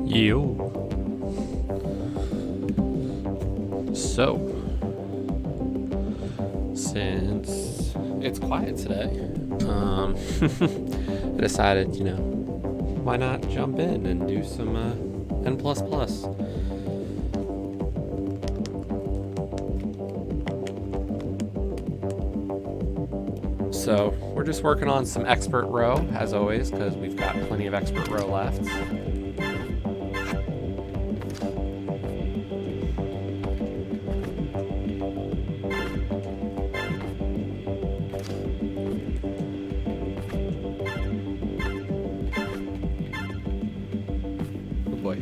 Yo. So, since it's quiet today, I decided, why not jump in and do some N++. So, we're just working on some expert row, as always, because we've got plenty of expert row left. Oh boy.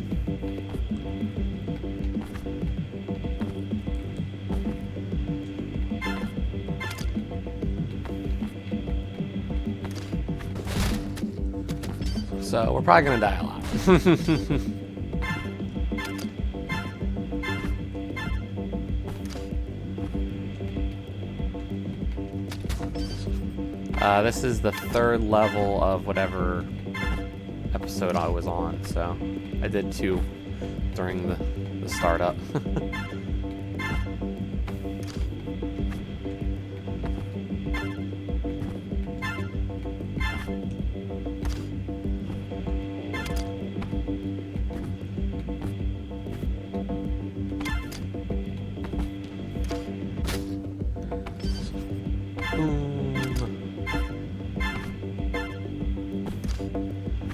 So we're probably gonna die a lot. This is the third level of whatever episode I was on, so I did 2 during the startup.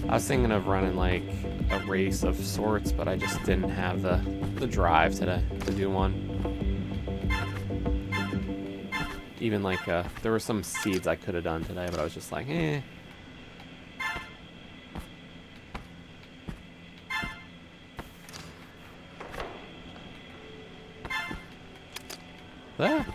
I was thinking of running like a race of sorts, but I just didn't have the drive today to do one. Even like there were some seeds I could have done today, but I was just like, eh. Ah.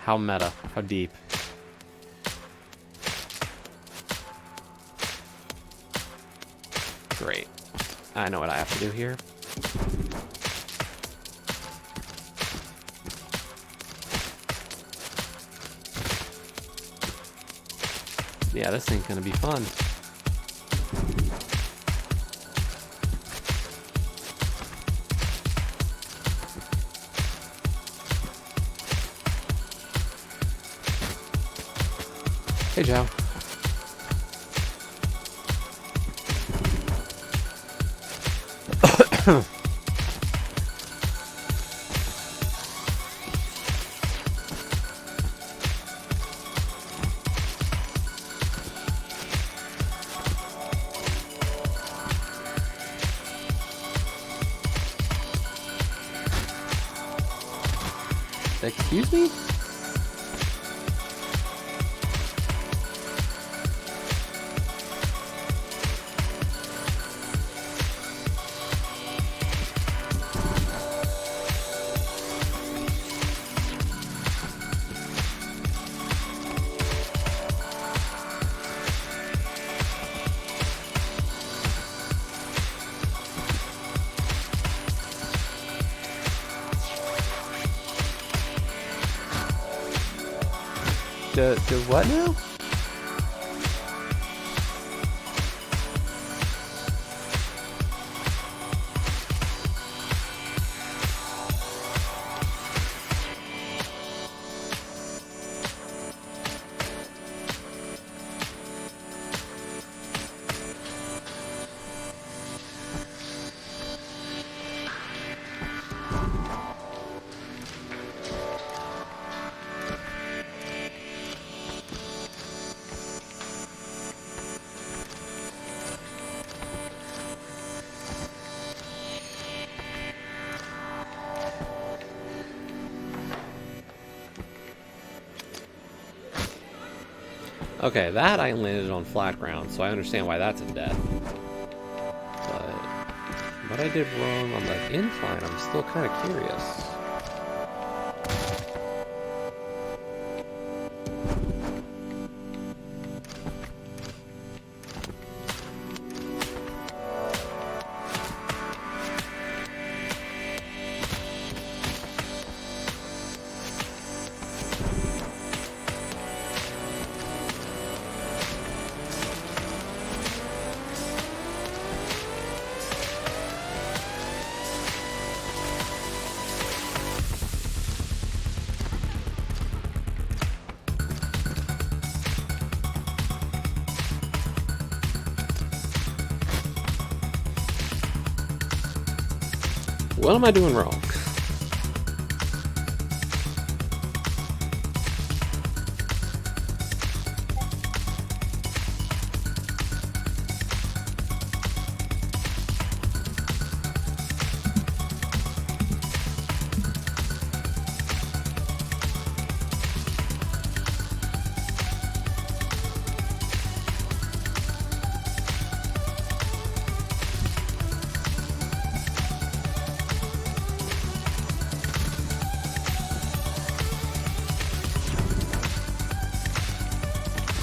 How meta, how deep. Great. I know what I have to do here. Yeah, this ain't gonna be fun. Hey, Joe. Excuse me? Do what now? Okay, that I landed on flat ground, so I understand why that's a death. But what I did wrong on the incline, I'm still kind of curious. What am I doing wrong?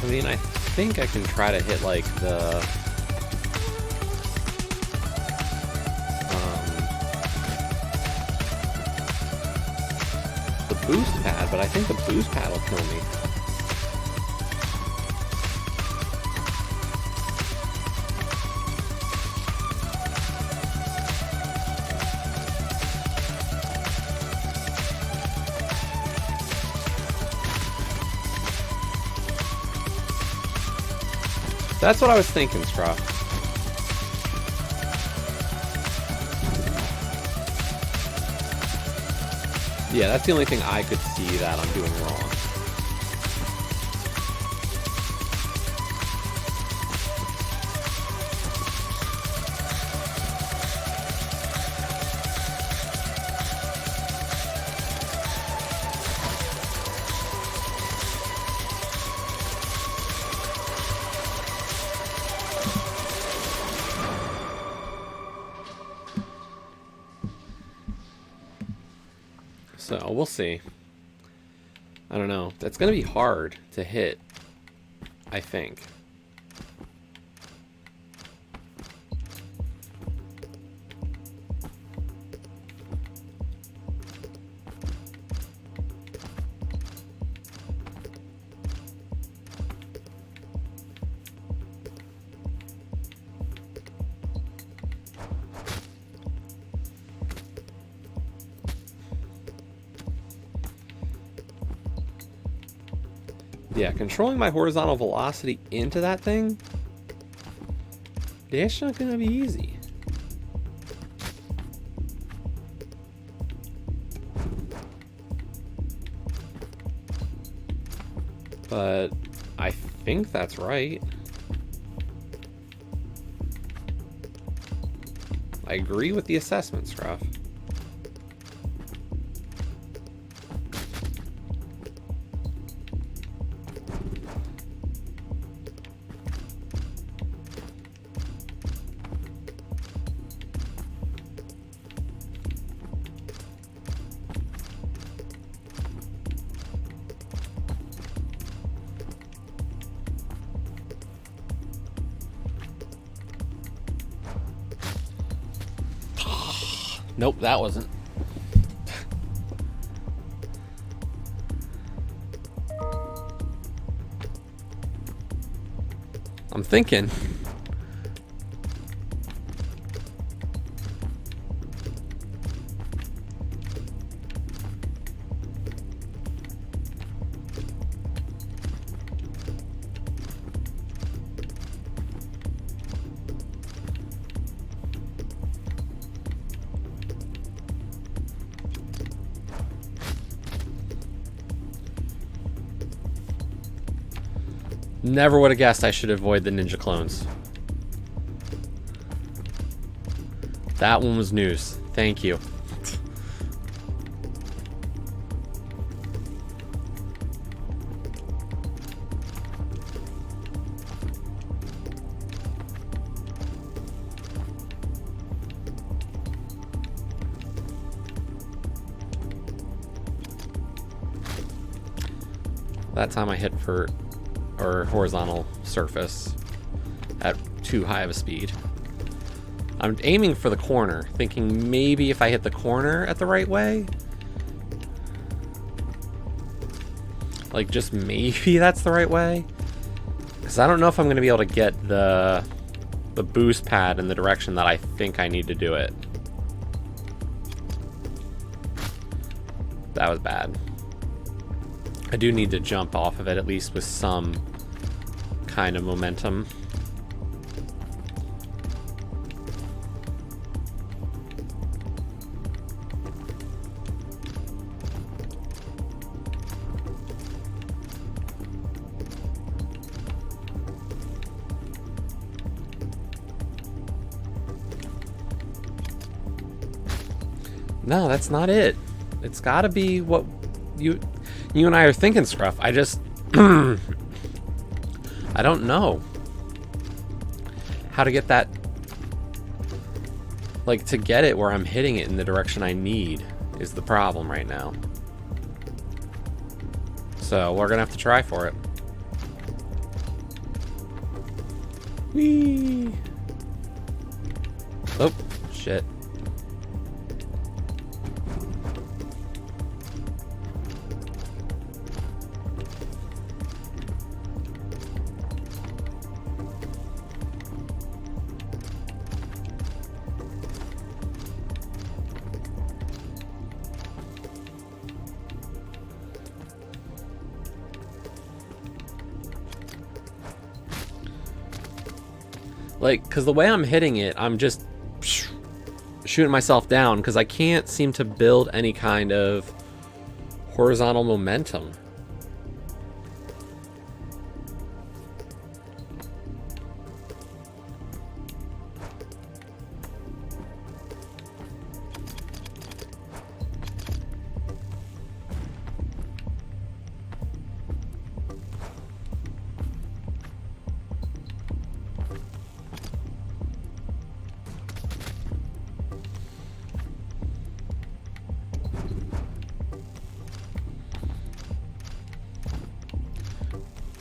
I mean, I think I can try to hit, like, the boost pad, but I think the boost pad will kill me. That's what I was thinking, Straw. Yeah, that's the only thing I could see that I'm doing wrong. So, we'll see. I don't know. That's going to be hard to hit, I think. Yeah, controlling my horizontal velocity into that thing, that's not gonna be easy. But I think that's right. I agree with the assessment, Scruff. Nope, that wasn't. I'm thinking. Never would have guessed I should avoid the ninja clones. That one was news. Thank you. That time I hit for or horizontal surface at too high of a speed. I'm aiming for the corner, thinking maybe if I hit the corner at the right way, like just maybe that's the right way, because I don't know if I'm going to be able to get the boost pad in the direction that I think I need to do it. That was bad. I do need to jump off of it at least with some kind of momentum. No, that's not it. It's gotta be what you and I are thinking, Scruff. I just... I don't know how to get that... Like, to get it where I'm hitting it in the direction I need is the problem right now. So, we're gonna have to try for it. Whee! Oh, shit. Like, because the way I'm hitting it, I'm just shooting myself down because I can't seem to build any kind of horizontal momentum.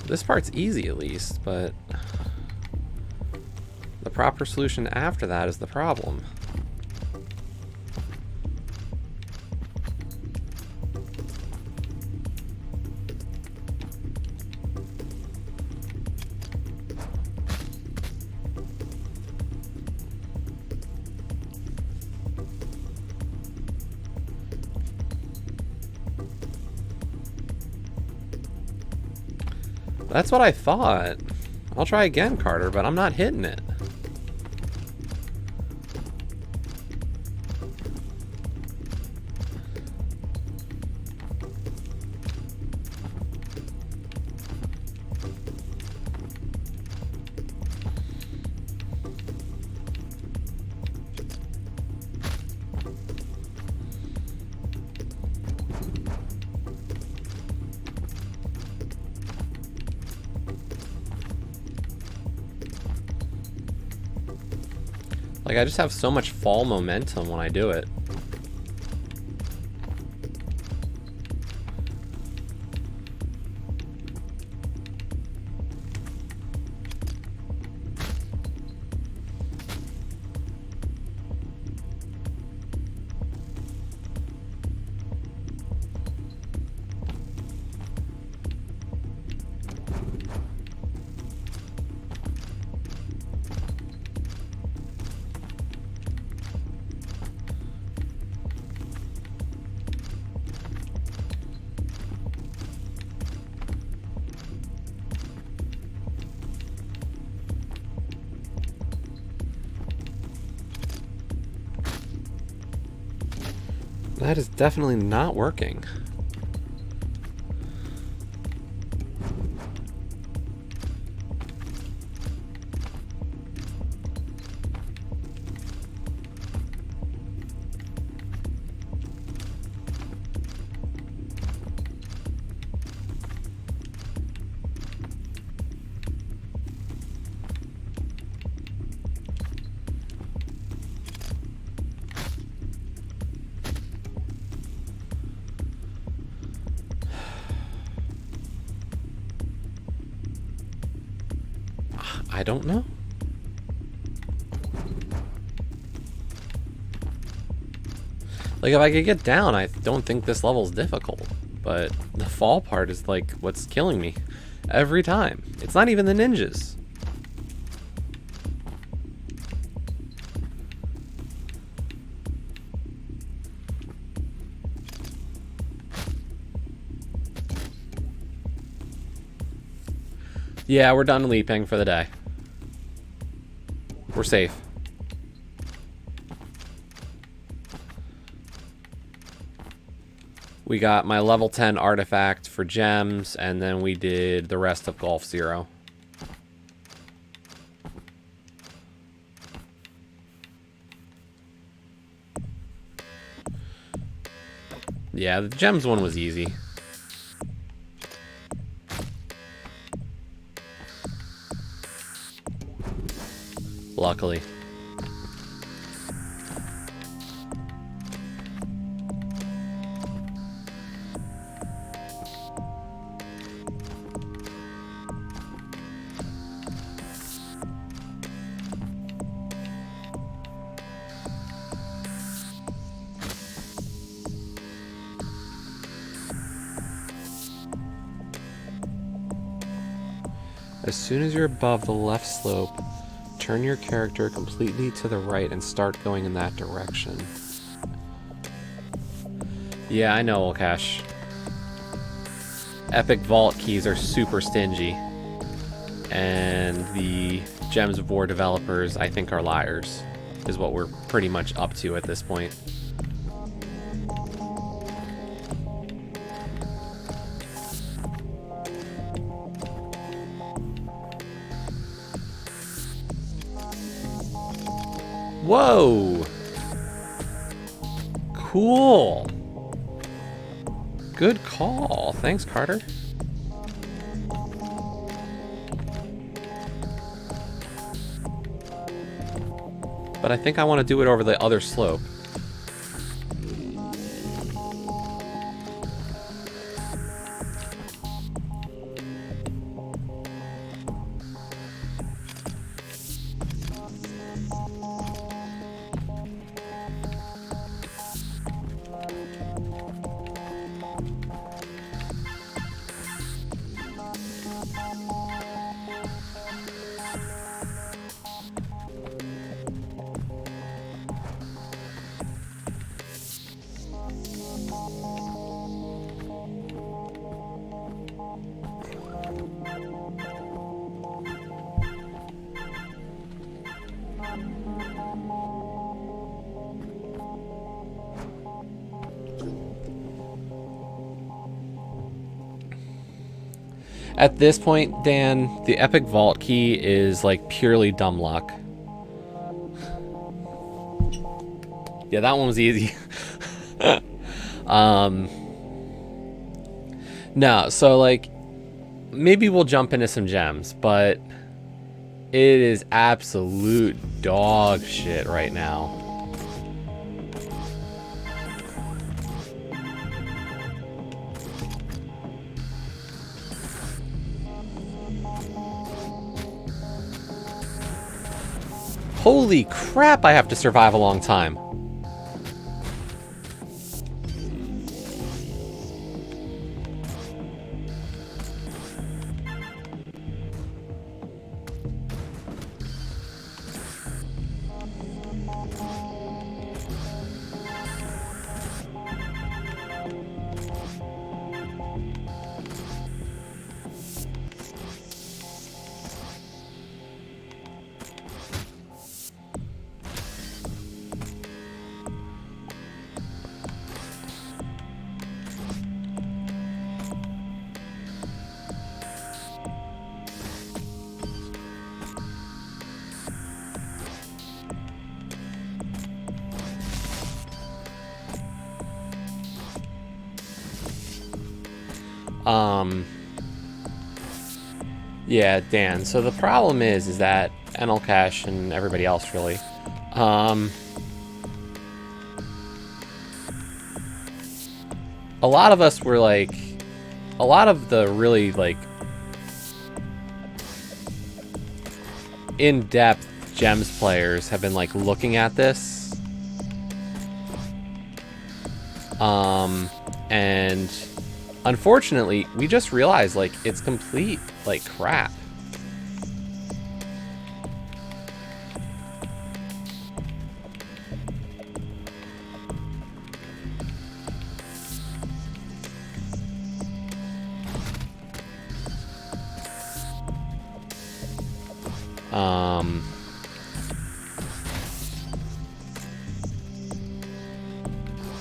This part's easy at least, but the proper solution after that is the problem. That's what I thought. I'll try again, Carter, but I'm not hitting it. Like, I just have so much fall momentum when I do it. That is definitely not working. I don't know. Like, if I could get down, I don't think this level's difficult. But the fall part is, like, what's killing me. Every time. It's not even the ninjas. Yeah, we're done leaping for the day. We're safe. We got my level 10 artifact for gems, and then we did the rest of Golf Zero. Yeah, the gems one was easy. Luckily. As soon as you're above the left slope, turn your character completely to the right and start going in that direction. Yeah, I know, Olcash. Epic Vault keys are super stingy. And the Gems of War developers, I think, are liars, is what we're pretty much up to at this point. Whoa! Cool. Good call. Thanks, Carter. But I think I want to do it over the other slope. At this point, Dan, the Epic Vault key is like purely dumb luck. Yeah, that one was easy. No, so like maybe we'll jump into some gems, but it is absolute dog shit right now. Holy crap, I have to survive a long time. Yeah, Dan. So the problem is that NLCash and everybody else really, a lot of us were like, a lot of the really like in-depth Gems players have been like looking at this, and unfortunately, we just realized, like, it's complete, like, crap.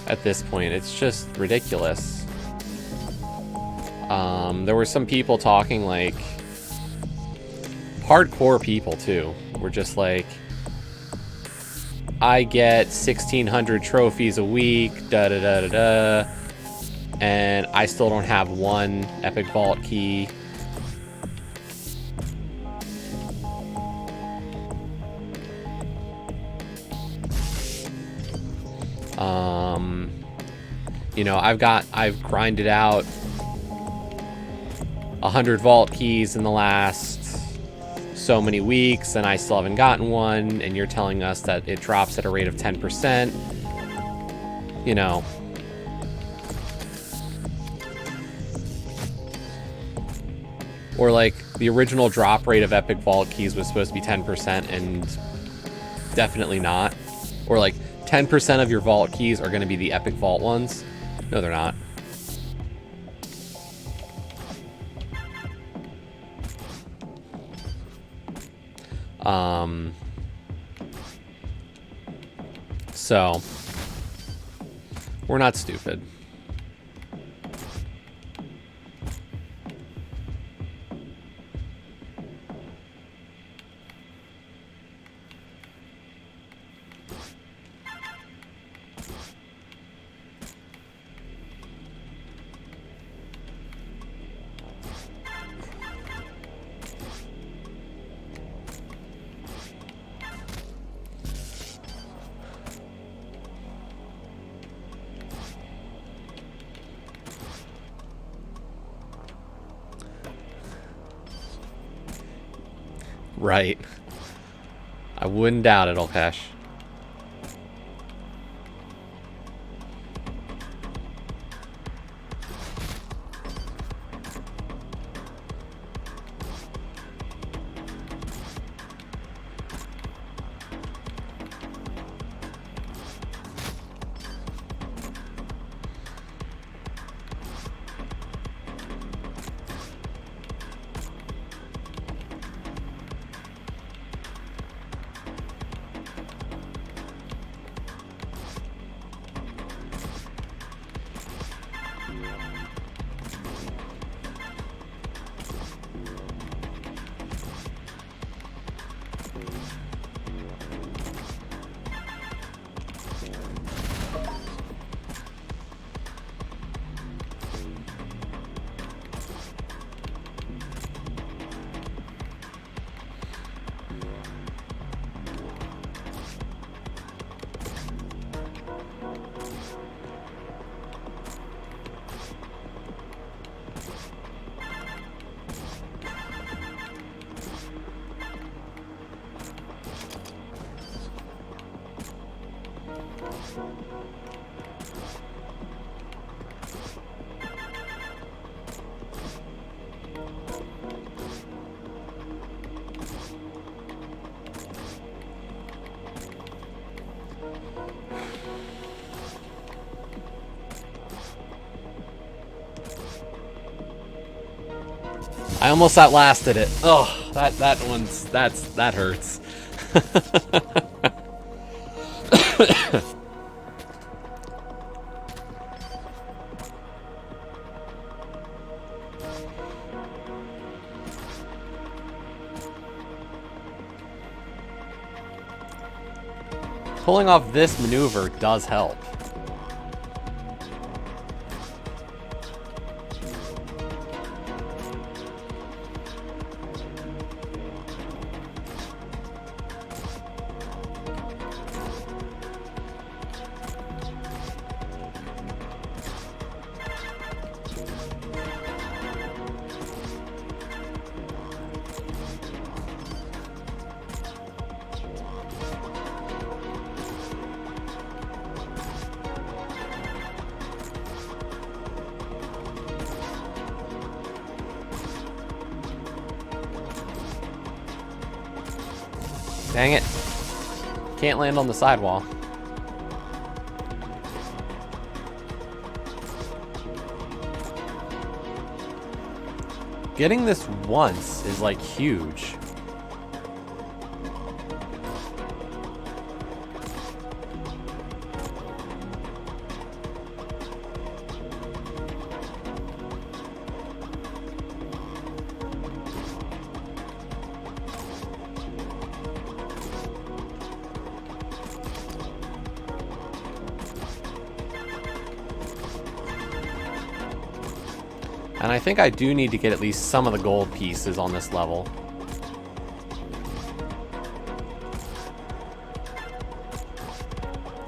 At this point, it's just ridiculous. There were some people talking, like, hardcore people too, were just like, I get 1,600 trophies a week, da da da da da. And I still don't have one Epic Vault key. You know, I've grinded out 100 vault keys in the last so many weeks, and I still haven't gotten one, and you're telling us that it drops at a rate of 10%. You know. Or like the original drop rate of Epic Vault keys was supposed to be 10%, and definitely not. Or like 10% of your vault keys are going to be the Epic Vault ones. No, they're not. So we're not stupid. Right. I wouldn't doubt it, Olkesh. I almost outlasted it. Oh, that hurts. Pulling off this maneuver does help. Dang it. Can't land on the sidewall. Getting this once is like huge. And I think I do need to get at least some of the gold pieces on this level.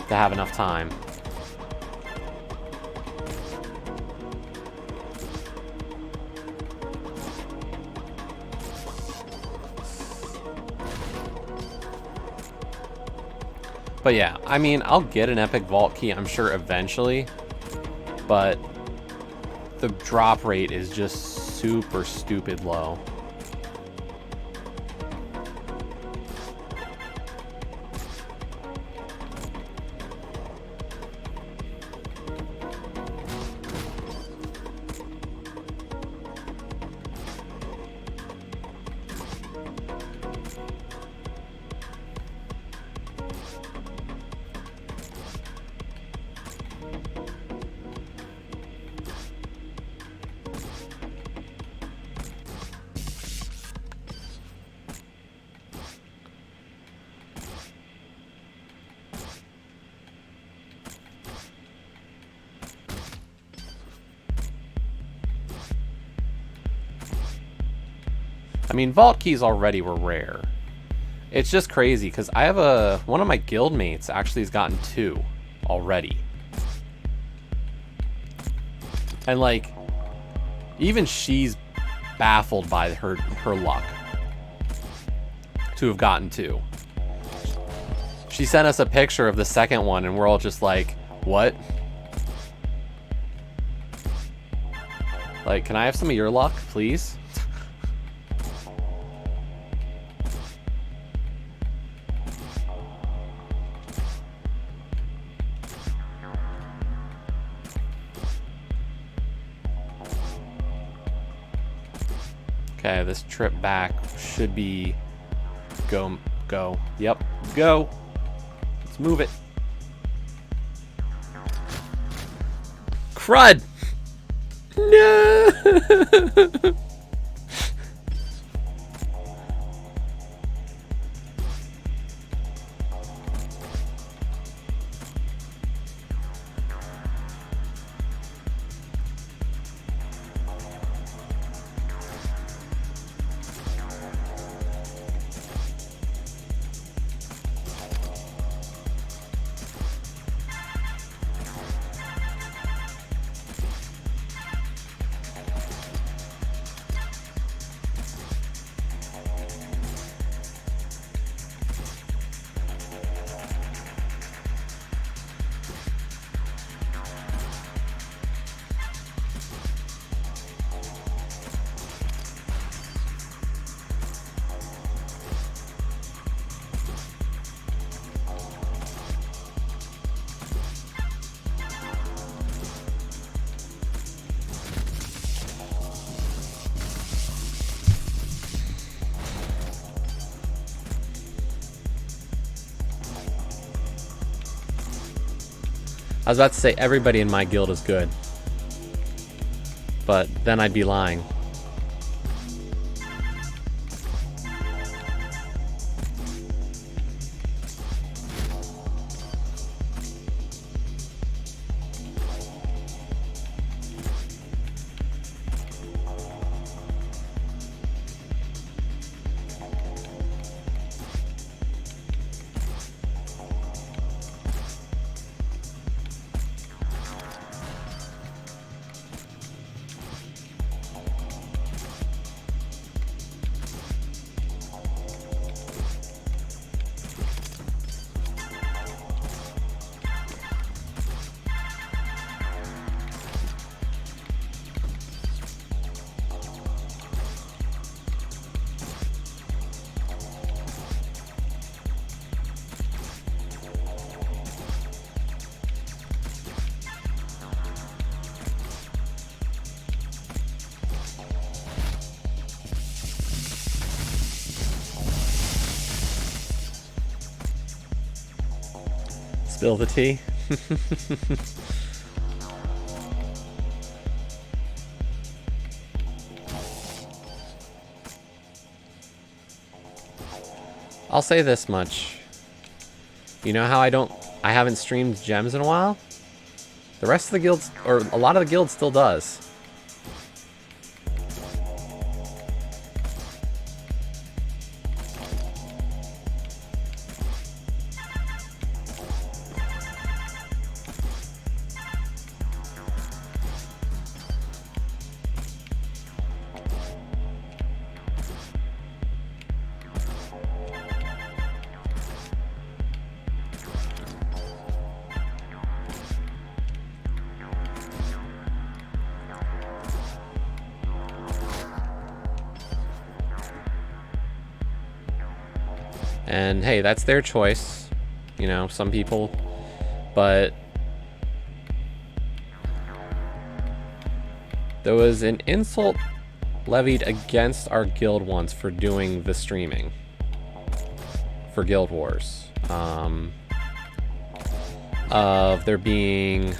To have enough time. But yeah, I mean, I'll get an epic vault key, I'm sure, eventually. But the drop rate is just super stupid low. I mean, vault keys already were rare. It's just crazy because I have one of my guild mates actually has gotten 2 already. And like, even she's baffled by her luck to have gotten 2. She sent us a picture of the second one and we're all just like, what? Like, can I have some of your luck, please? Okay, this trip back should be go. Yep, go. Let's move it. Crud! No! I was about to say everybody in my guild is good, but then I'd be lying. Spill the tea. I'll say this much. You know how I haven't streamed gems in a while? The rest of the guilds, or a lot of the guilds still does. And hey, that's their choice. You know, some people, but there was an insult levied against our guild once for doing the streaming for Guild Wars. Of there being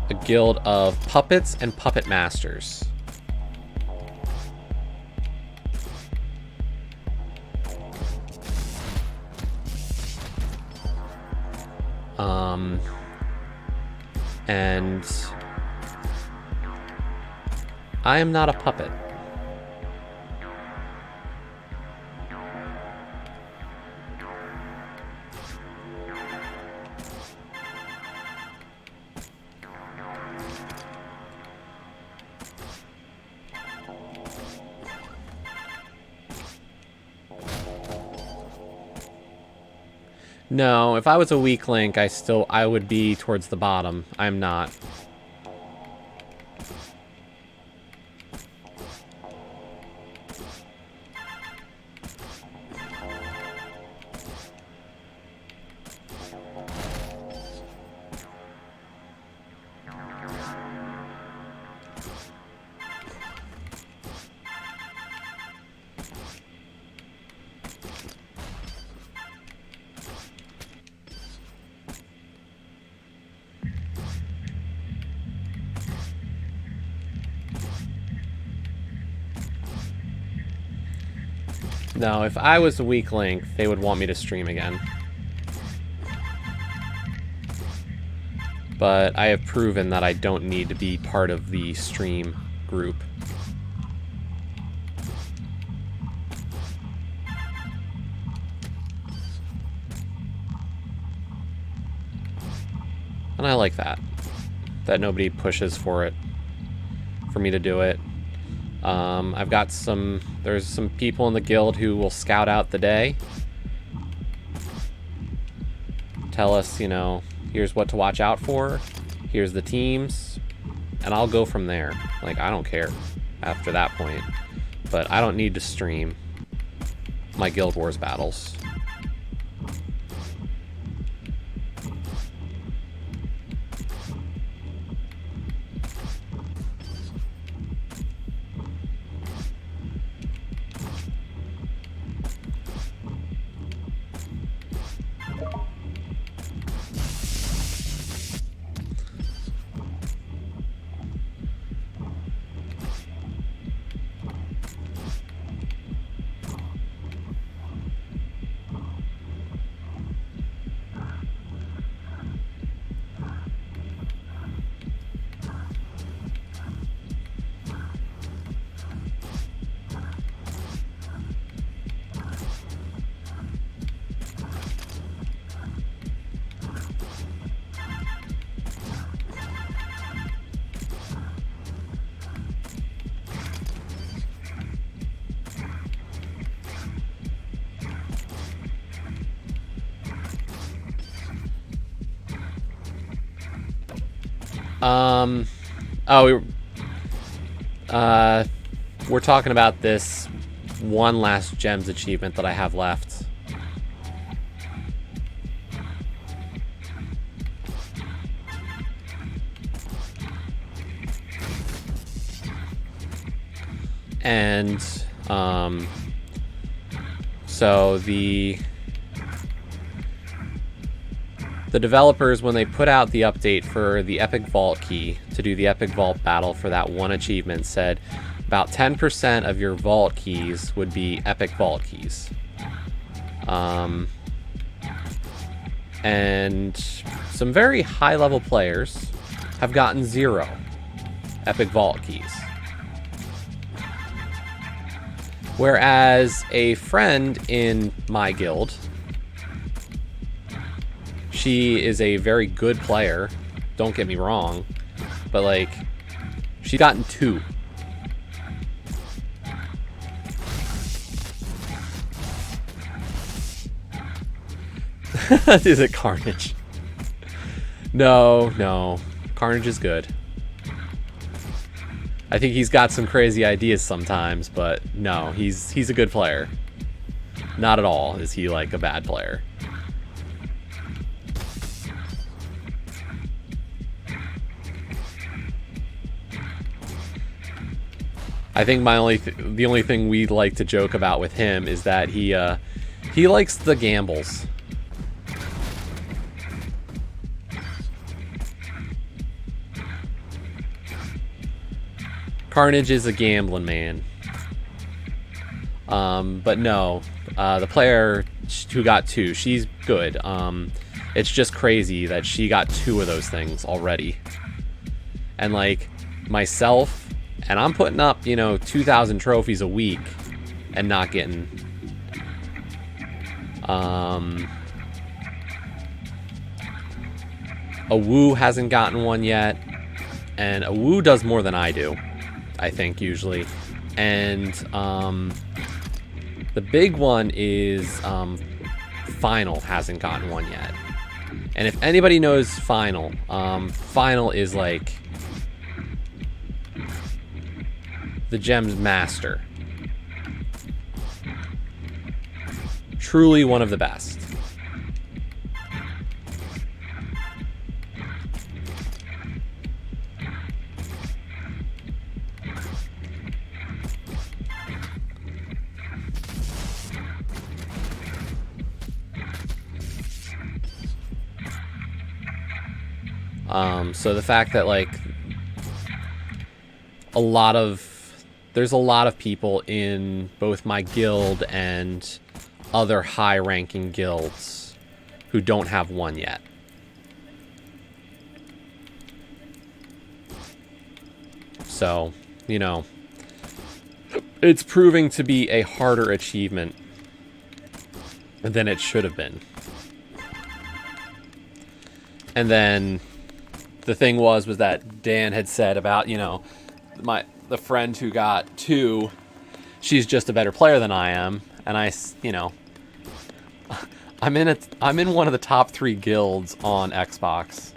a guild of puppets and puppet masters. And I am not a puppet. No, if I was a weak link, I would be towards the bottom. I'm not. No, if I was a weak link, they would want me to stream again. But I have proven that I don't need to be part of the stream group. And I like that. That nobody pushes for me to do it. I've got there's some people in the guild who will scout out the day. Tell us, you know, here's what to watch out for. Here's the teams. And I'll go from there. Like, I don't care after that point. But I don't need to stream my Guild Wars battles. We're talking about this one last gems achievement that I have left. And, so the developers, when they put out the update for the Epic Vault key to do the Epic Vault battle for that one achievement, said about 10% of your vault keys would be Epic Vault keys. And some very high-level players have gotten 0 Epic Vault keys. Whereas a friend in my guild, she is a very good player, don't get me wrong, but like, she's gotten 2. Is it Carnage? No. Carnage is good. I think he's got some crazy ideas sometimes, but no, he's a good player. Not at all is he like a bad player. I think the only thing we like to joke about with him is that he likes the gambles. Carnage is a gambling man. But no, the player who got 2, she's good. It's just crazy that she got 2 of those things already. And like myself, and I'm putting up, 2,000 trophies a week and not getting a Woo hasn't gotten one yet, and a Woo does more than I do, I think, usually. And the big one is Final hasn't gotten one yet. And if anybody knows Final, Final is like the Gems Master. Truly one of the best. So the fact that like there's a lot of people in both my guild and other high-ranking guilds who don't have one yet. So, it's proving to be a harder achievement than it should have been. And then the thing was that Dan had said about, the friend who got 2, she's just a better player than I am, and I'm in one of the top 3 guilds on Xbox.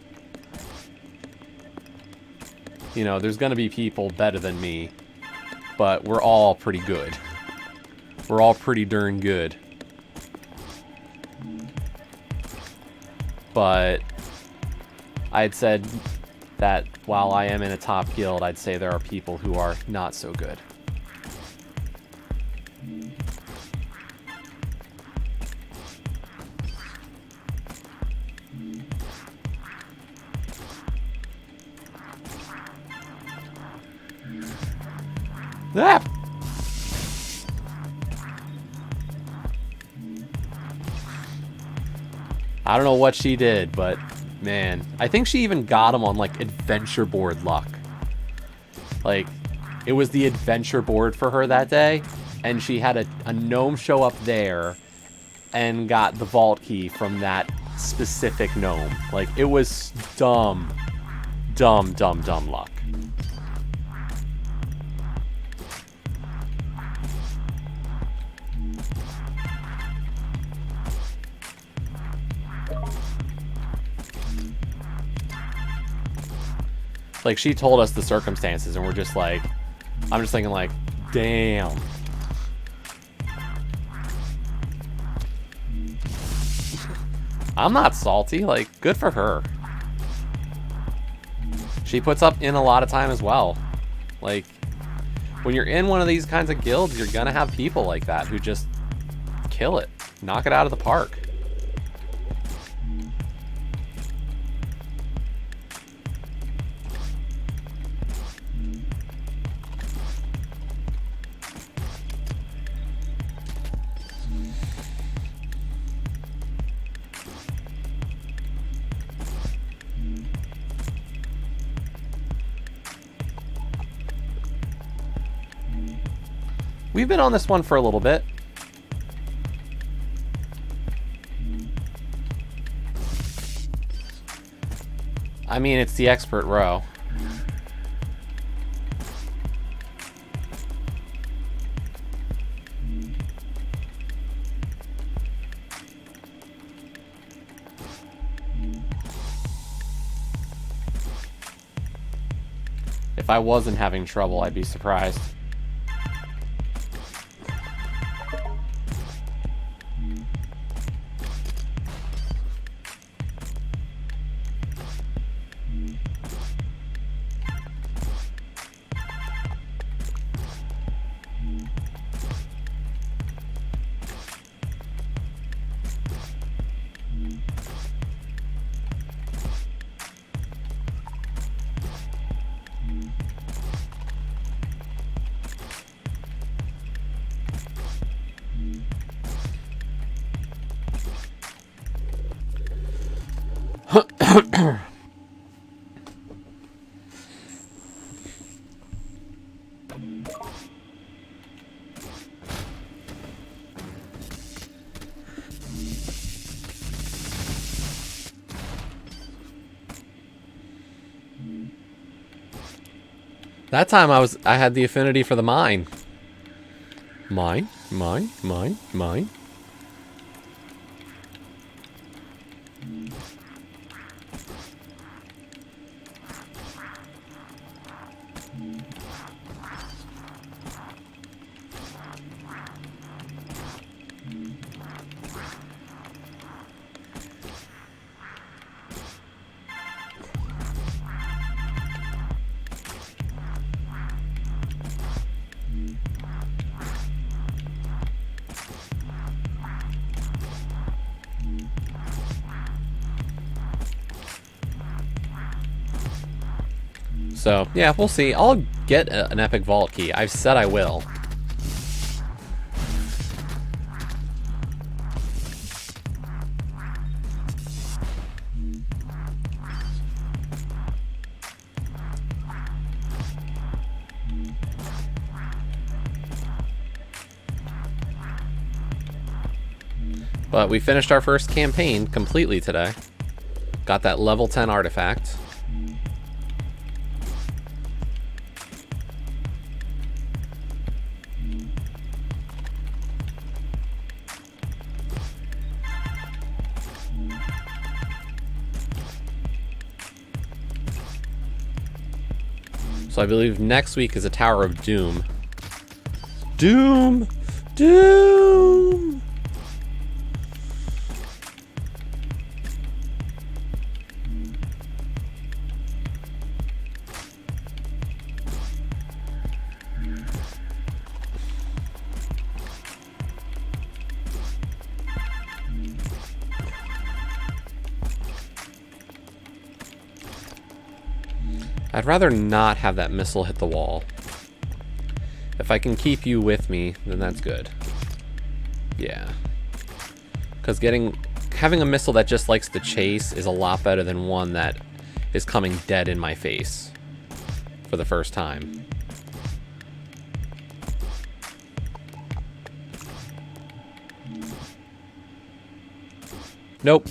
There's going to be people better than me, but we're all pretty good. We're all pretty darn good. But I had said that while I am in a top guild, I'd say there are people who are not so good. Ah! I don't know what she did, but man, I think she even got him on like adventure board luck. Like, it was the adventure board for her that day, and she had a gnome show up there and got the vault key from that specific gnome. Like, it was dumb luck. Like, she told us the circumstances, and we're just like, I'm just thinking like, damn. I'm not salty. Like, good for her. She puts up in a lot of time as well. Like, when you're in one of these kinds of guilds, you're gonna have people like that who just kill it, knock it out of the park. We've been on this one for a little bit. I mean, it's the expert row. If I wasn't having trouble, I'd be surprised. That time I had the affinity for the mine. Mine, mine, mine, mine. So, yeah, we'll see. I'll get an epic vault key. I've said I will. But we finished our first campaign completely today. Got that level 10 artifact. So I believe next week is a Tower of Doom. Doom! Doom! I'd rather not have that missile hit the wall. If I can keep you with me, then that's good. Yeah. Because having a missile that just likes to chase is a lot better than one that is coming dead in my face for the first time. Nope.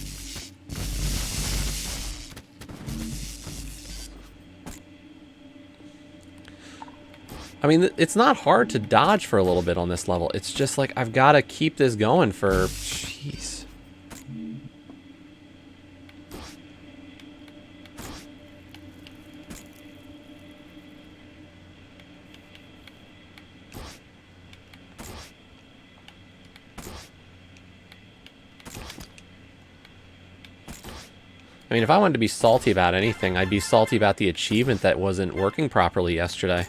I mean, it's not hard to dodge for a little bit on this level. It's just like, I've got to keep this going for... Jeez. I mean, if I wanted to be salty about anything, I'd be salty about the achievement that wasn't working properly yesterday.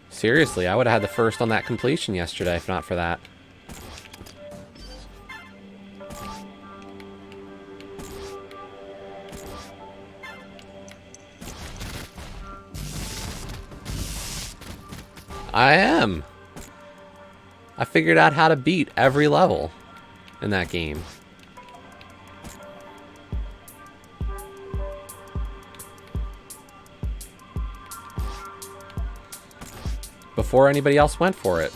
Seriously, I would have had the first on that completion yesterday if not for that. I am. I figured out how to beat every level in that game. Before anybody else went for it.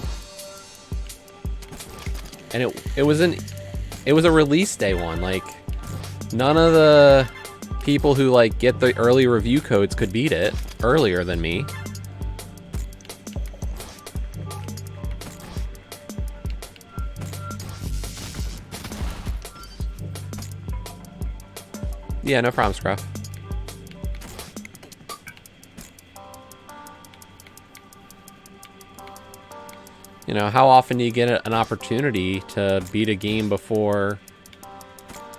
And it was a release day one. Like, none of the people who like get the early review codes could beat it earlier than me. Yeah, no problem, Scruff. You know, how often do you get an opportunity to beat a game before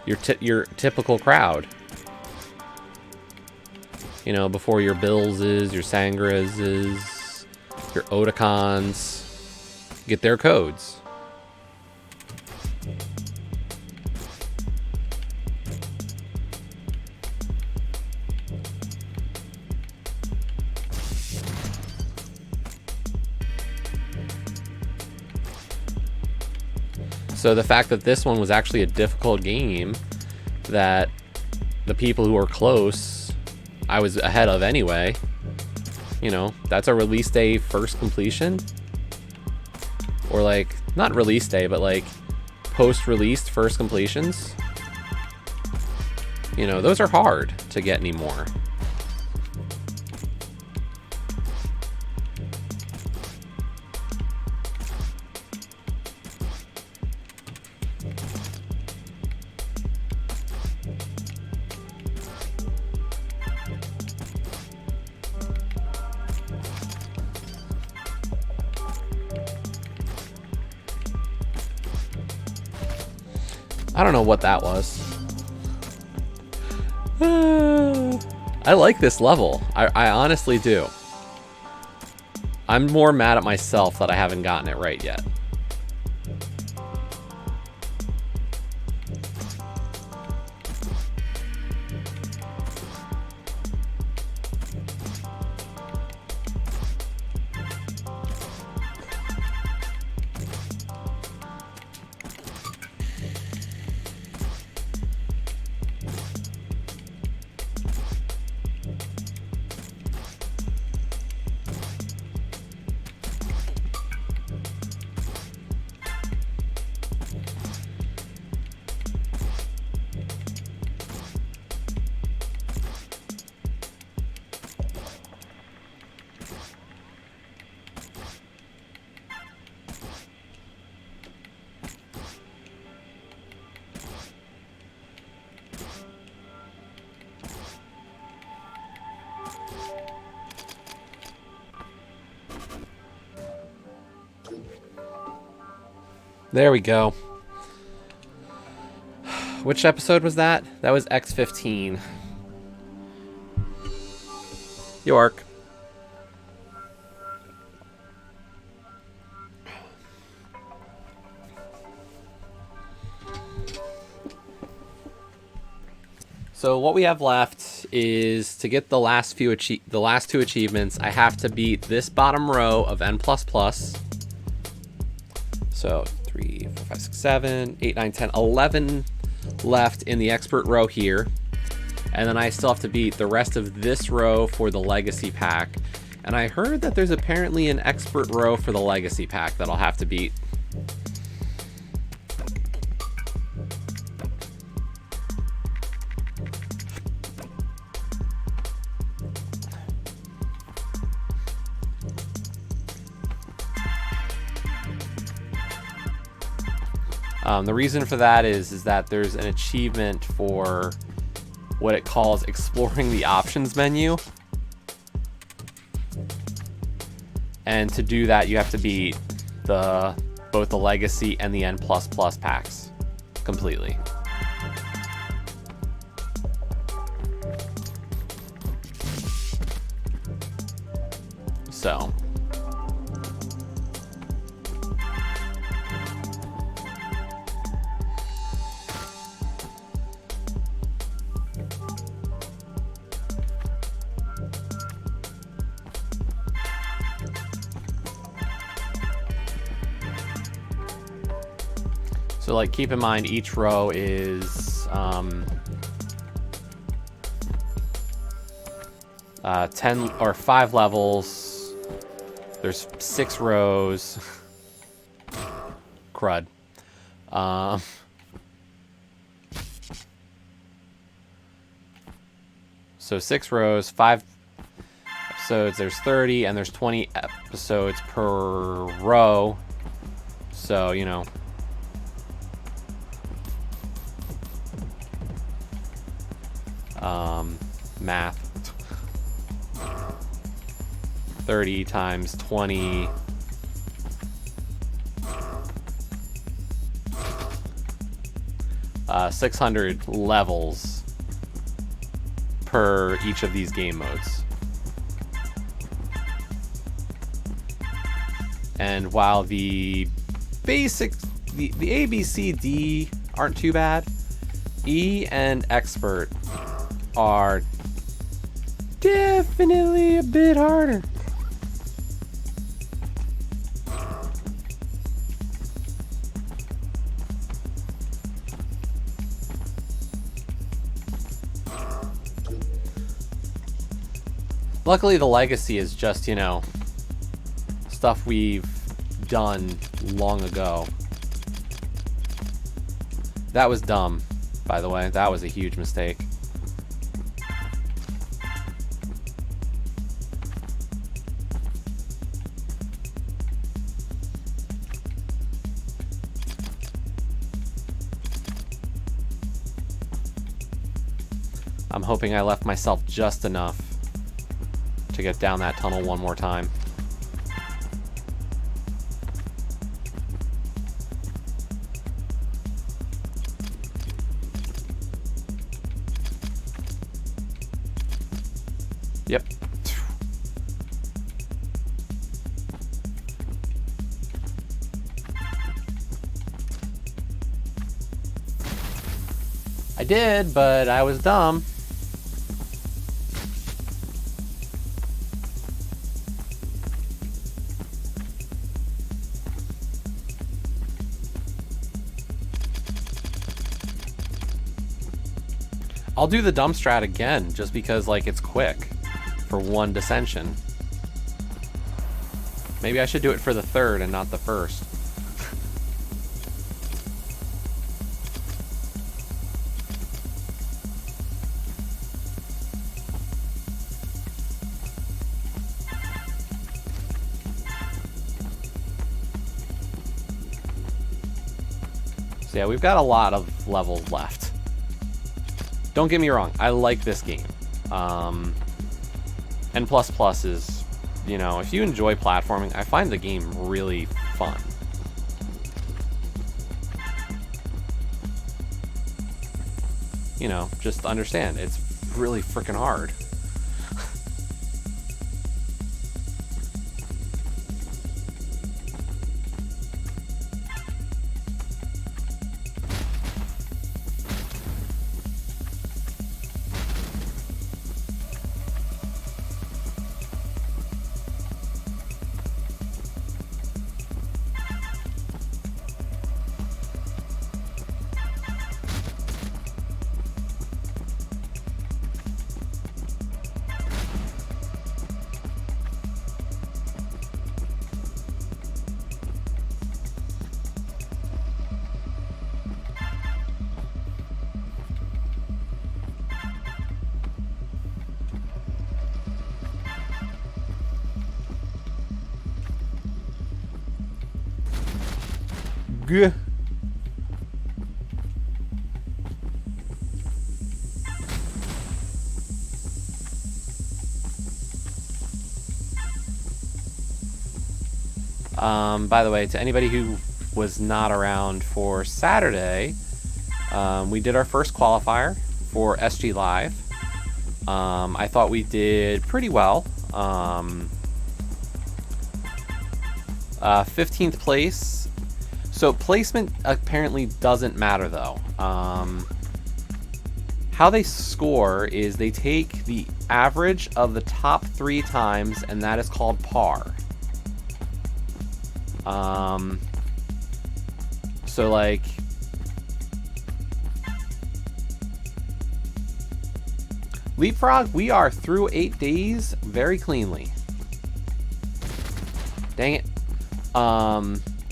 your typical crowd? You know, before your Billses, your Sangras, your Otakons get their codes. So the fact that this one was actually a difficult game that the people who were close, I was ahead of anyway. You know, that's a release day first completion. Or like, not release day, but like post-released first completions. You know, those are hard to get anymore. I don't know what that was. I like this level. I honestly do. I'm more mad at myself that I haven't gotten it right yet. There we go. Which episode was that? That was X15. York. So what we have left is to get the last two achievements. I have to beat this bottom row of N++. So 3, 4, 5, 6, 7, 8, 9, 10, 11 left in the expert row here. And then I still have to beat the rest of this row for the legacy pack. And I heard that there's apparently an expert row for the legacy pack that I'll have to beat. The reason for that is that there's an achievement for what it calls exploring the options menu. And to do that, you have to beat both the legacy and the N++ packs completely. So like, keep in mind each row is 10 or 5 levels. There's 6 rows. Crud. So 6 rows, 5 episodes. There's 30, and there's 20 episodes per row. So, you know. Math. 30 times 20. Uh, 600 levels per each of these game modes. And while the basic, the A, B, C, D aren't too bad, E and Expert are definitely a bit harder. Luckily, the legacy is just, you know, stuff we've done long ago. That was dumb, by the way. That was a huge mistake. I'm hoping I left myself just enough to get down that tunnel one more time. Yep. I did, but I was dumb. I'll do the dumb strat again, just because, like, it's quick for one dissension. Maybe I should do it for the third and not the first. So yeah, we've got a lot of levels left. Don't get me wrong, I like this game. N++ is, you know, if you enjoy platforming, I find the game really fun. You know, just understand, it's really freaking hard. Gah. By the way, to anybody who was not around for Saturday, we did our first qualifier for SG Live. I thought we did pretty well. 15th place. So placement apparently doesn't matter though. How they score is they take the average of the top 3 times, and that is called par. So like, Leapfrog, we are through 8 days very cleanly. Dang it.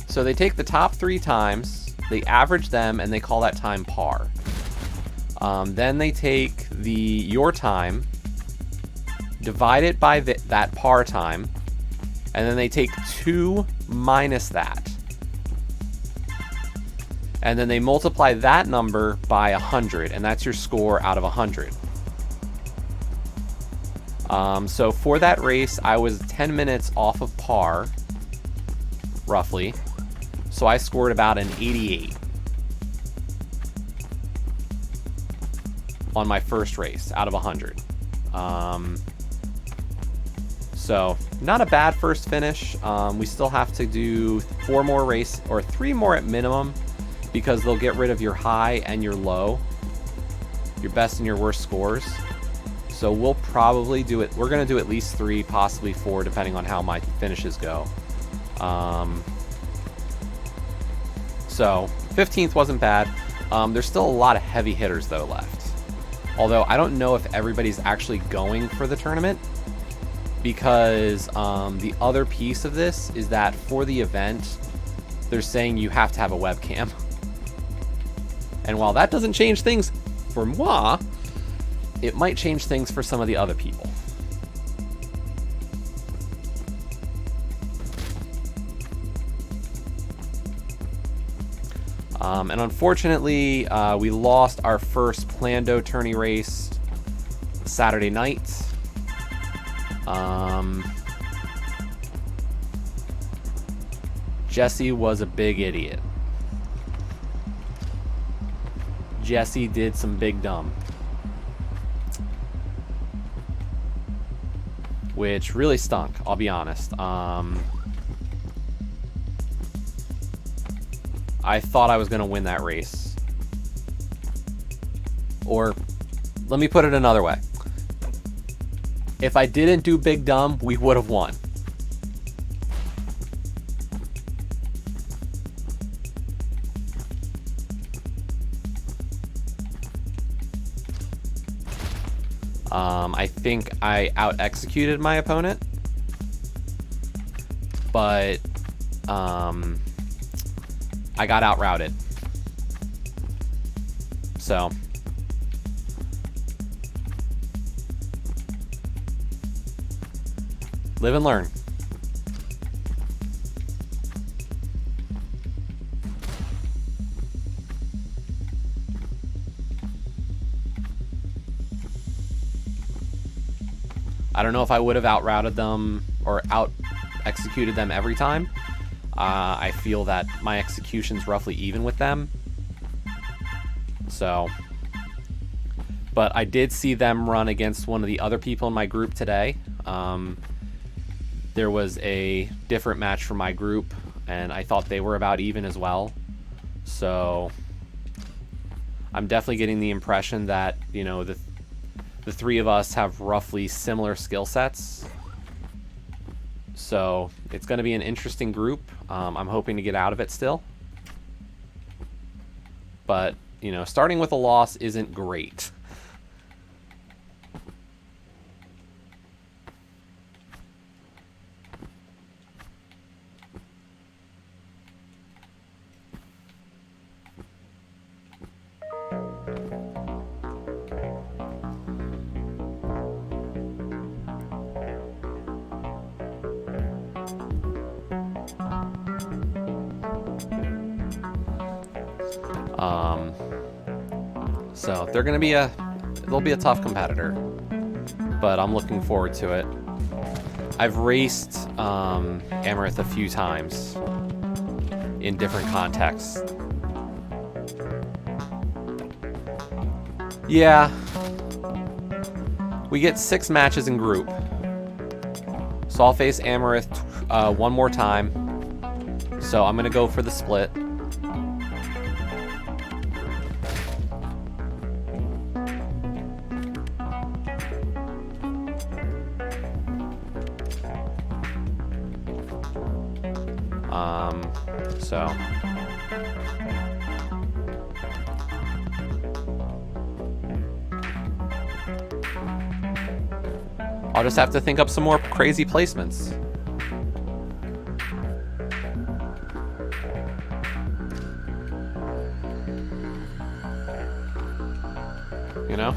So they take the top 3 times, they average them, and they call that time par. Then they take your time, divide it by that par time, and then they take 2 minus that. And then they multiply that number by 100, and that's your score out of 100. So for that race, I was 10 minutes off of par, roughly. So I scored about an 88 on my first race out of 100. So not a bad first finish. We still have to do 4 more race, or 3 more at minimum, because they'll get rid of your high and your low, your best and your worst scores. So we'll probably do it. We're going to do at least 3, possibly 4, depending on how my finishes go. So 15th wasn't bad. There's still a lot of heavy hitters though left. Although I don't know if everybody's actually going for the tournament. because the other piece of this is that for the event, they're saying you have to have a webcam. And while that doesn't change things for moi, it might change things for some of the other people. And unfortunately, we lost our first Plando tourney race Saturday night. Jesse was a big idiot. Jesse did some big dumb. Which really stunk, I'll be honest. I thought I was going to win that race. Or, let me put it another way. If I didn't do big dumb, we would have won. I think I out-executed my opponent. But, I got out-routed. So. Live and learn. I don't know if I would have out-routed them or out-executed them every time. I feel that my execution's roughly even with them. So. But I did see them run against one of the other people in my group today. There was a different match for my group, and I thought they were about even as well. So I'm definitely getting the impression that, you know, the three of us have roughly similar skill sets. So it's going to be an interesting group. I'm hoping to get out of it still. But, you know, starting with a loss isn't great. So they're gonna be they'll be a tough competitor, but I'm looking forward to it. I've raced Amarith a few times in different contexts. Yeah, we get 6 matches in group, so I'll face Amarith one more time. So I'm gonna go for the split. So I'll just have to think up some more crazy placements. You know?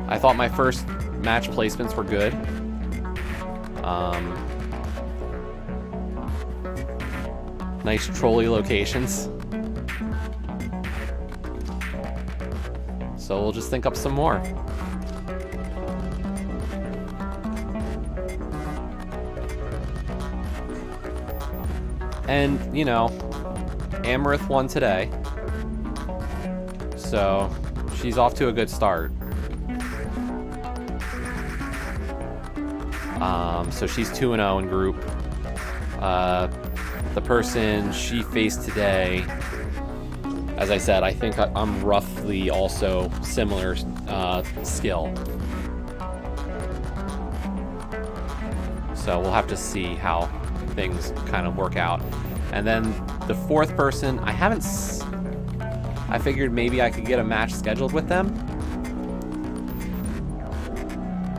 I thought my first match placements were good. Nice trolley locations. So we'll just think up some more. And, you know, Amarith won today. So she's off to a good start. So she's 2-0 in group. The person she faced today, as I said, I think I'm roughly also similar skill. So we'll have to see how things kind of work out. And then the fourth person, I figured maybe I could get a match scheduled with them.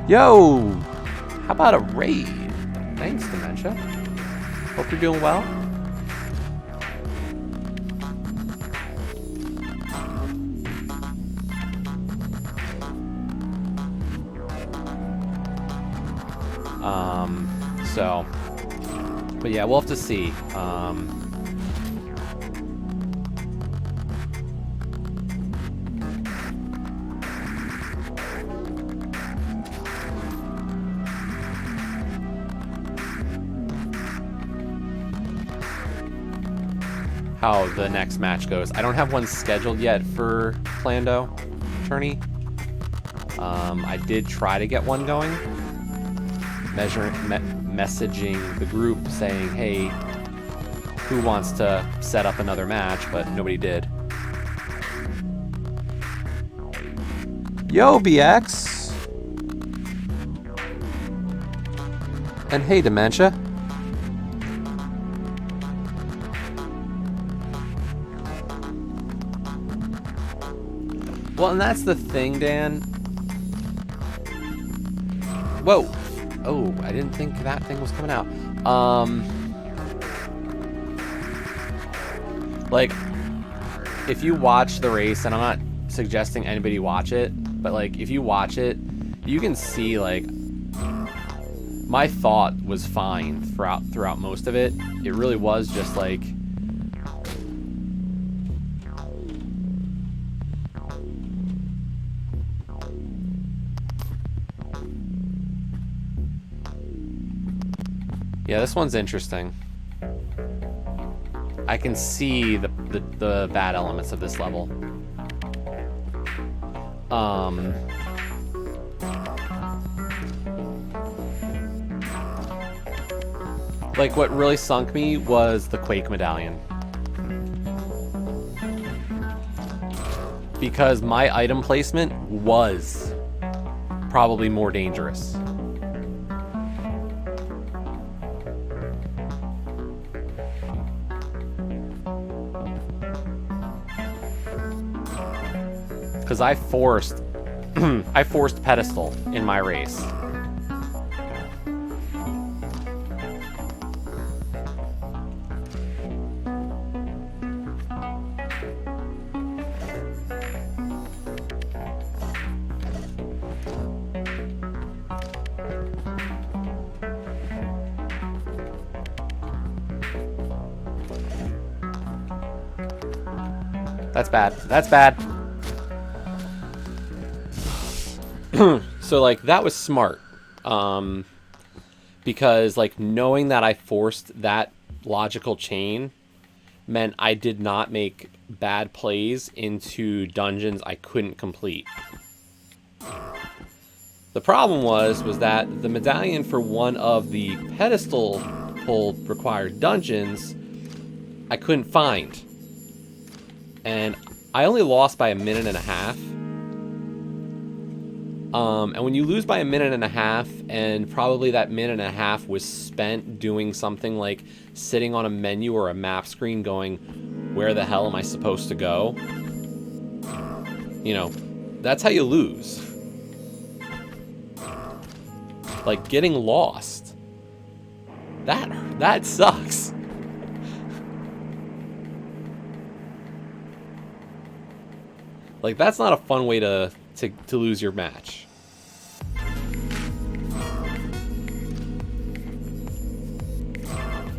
Yo! How about a raid? Thanks, Dementia. Hope you're doing well. So, but yeah, we'll have to see. How the next match goes. I don't have one scheduled yet for Plando Tourney. I did try to get one going. Messaging the group saying, hey, who wants to set up another match, but nobody did. Yo, BX! And hey, Dementia. Well, and that's the thing, Dan. Whoa. Oh, I didn't think that thing was coming out. Like, if you watch the race, and I'm not suggesting anybody watch it, but like, if you watch it, you can see, like, my thought was fine throughout most of it. It really was just like, yeah, this one's interesting. I can see the bad elements of this level. Like, what really sunk me was the Quake medallion. Because my item placement was probably more dangerous. Because I forced pedestal in my race. That's bad. That's bad. So, like, that was smart. Because, like, knowing that I forced that logical chain meant I did not make bad plays into dungeons I couldn't complete. The problem was that the medallion for one of the pedestal hold required dungeons I couldn't find. And I only lost by 1.5 minutes. And when you lose by 1.5 minutes, and probably that 1.5 minutes was spent doing something like sitting on a menu or a map screen going, where the hell am I supposed to go? You know, that's how you lose. Like, getting lost. That sucks. Like, that's not a fun way to lose your match.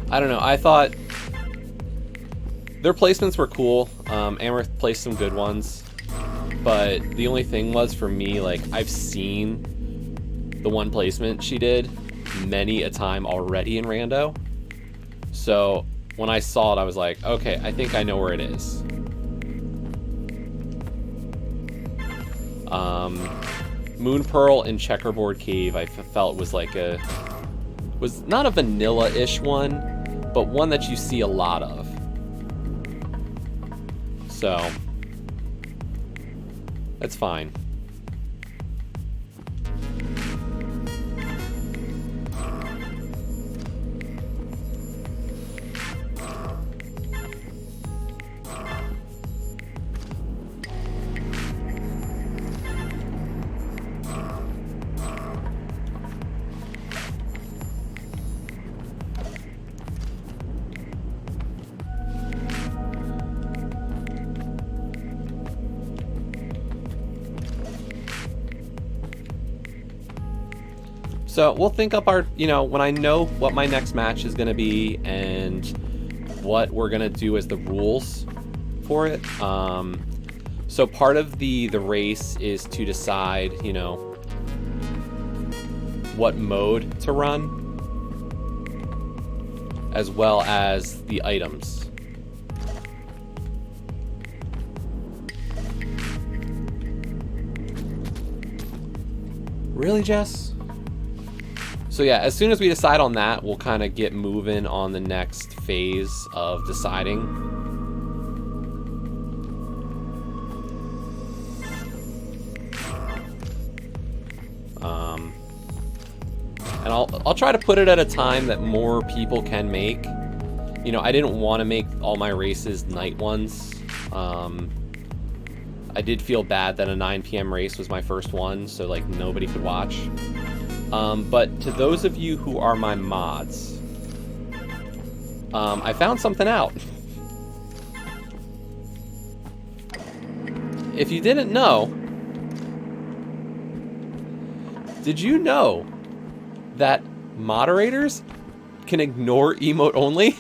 I don't know. I thought their placements were cool. Amherst placed some good ones. But the only thing was, for me, like, I've seen the one placement she did many a time already in Rando. So when I saw it, I was like, okay, I think I know where it is. Moon Pearl and Checkerboard Cave, I felt was like was not a vanilla-ish one, but one that you see a lot of. So that's fine. So we'll think up our, when I know what my next match is going to be and what we're going to do as the rules for it. So part of the race is to decide, what mode to run, as well as the items. Really, Jess? So yeah, as soon as we decide on that, we'll kind of get moving on the next phase of deciding. And I'll try to put it at a time that more people can make. I didn't want to make all my races night ones. I did feel bad that a 9 p.m. race was my first one, so like nobody could watch. But to those of you who are my mods, I found something out. If you didn't know, did you know that moderators can ignore emote only?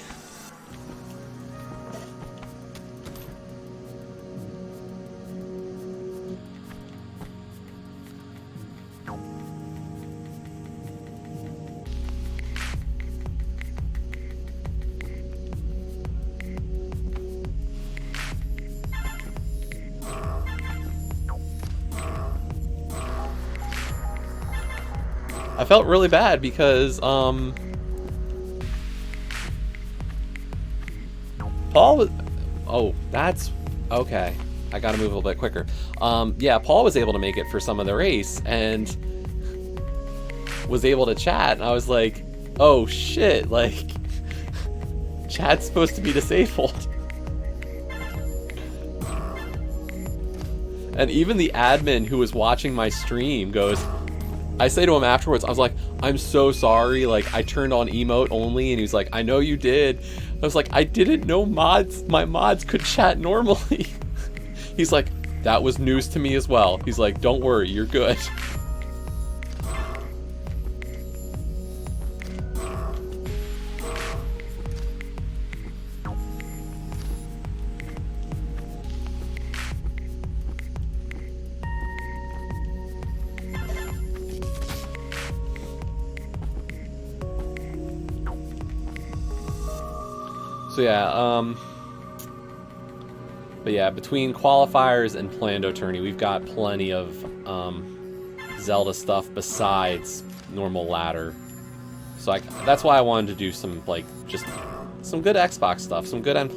I felt really bad because Paul was... Oh, that's... Okay. I gotta move a little bit quicker. Yeah, Paul was able to make it for some of the race and was able to chat, and I was like, oh shit, like, chat's supposed to be disabled. And even the admin who was watching my stream goes... I say to him afterwards, I was like, I'm so sorry, like, I turned on emote only, and he was like, I know you did. I was like, I didn't know my mods could chat normally. He's like, that was news to me as well. He's like, don't worry, you're good. So yeah, but yeah, between qualifiers and Plando tourney, we've got plenty of Zelda stuff besides normal ladder. So that's why I wanted to do some, like, just some good Xbox stuff, some good N++.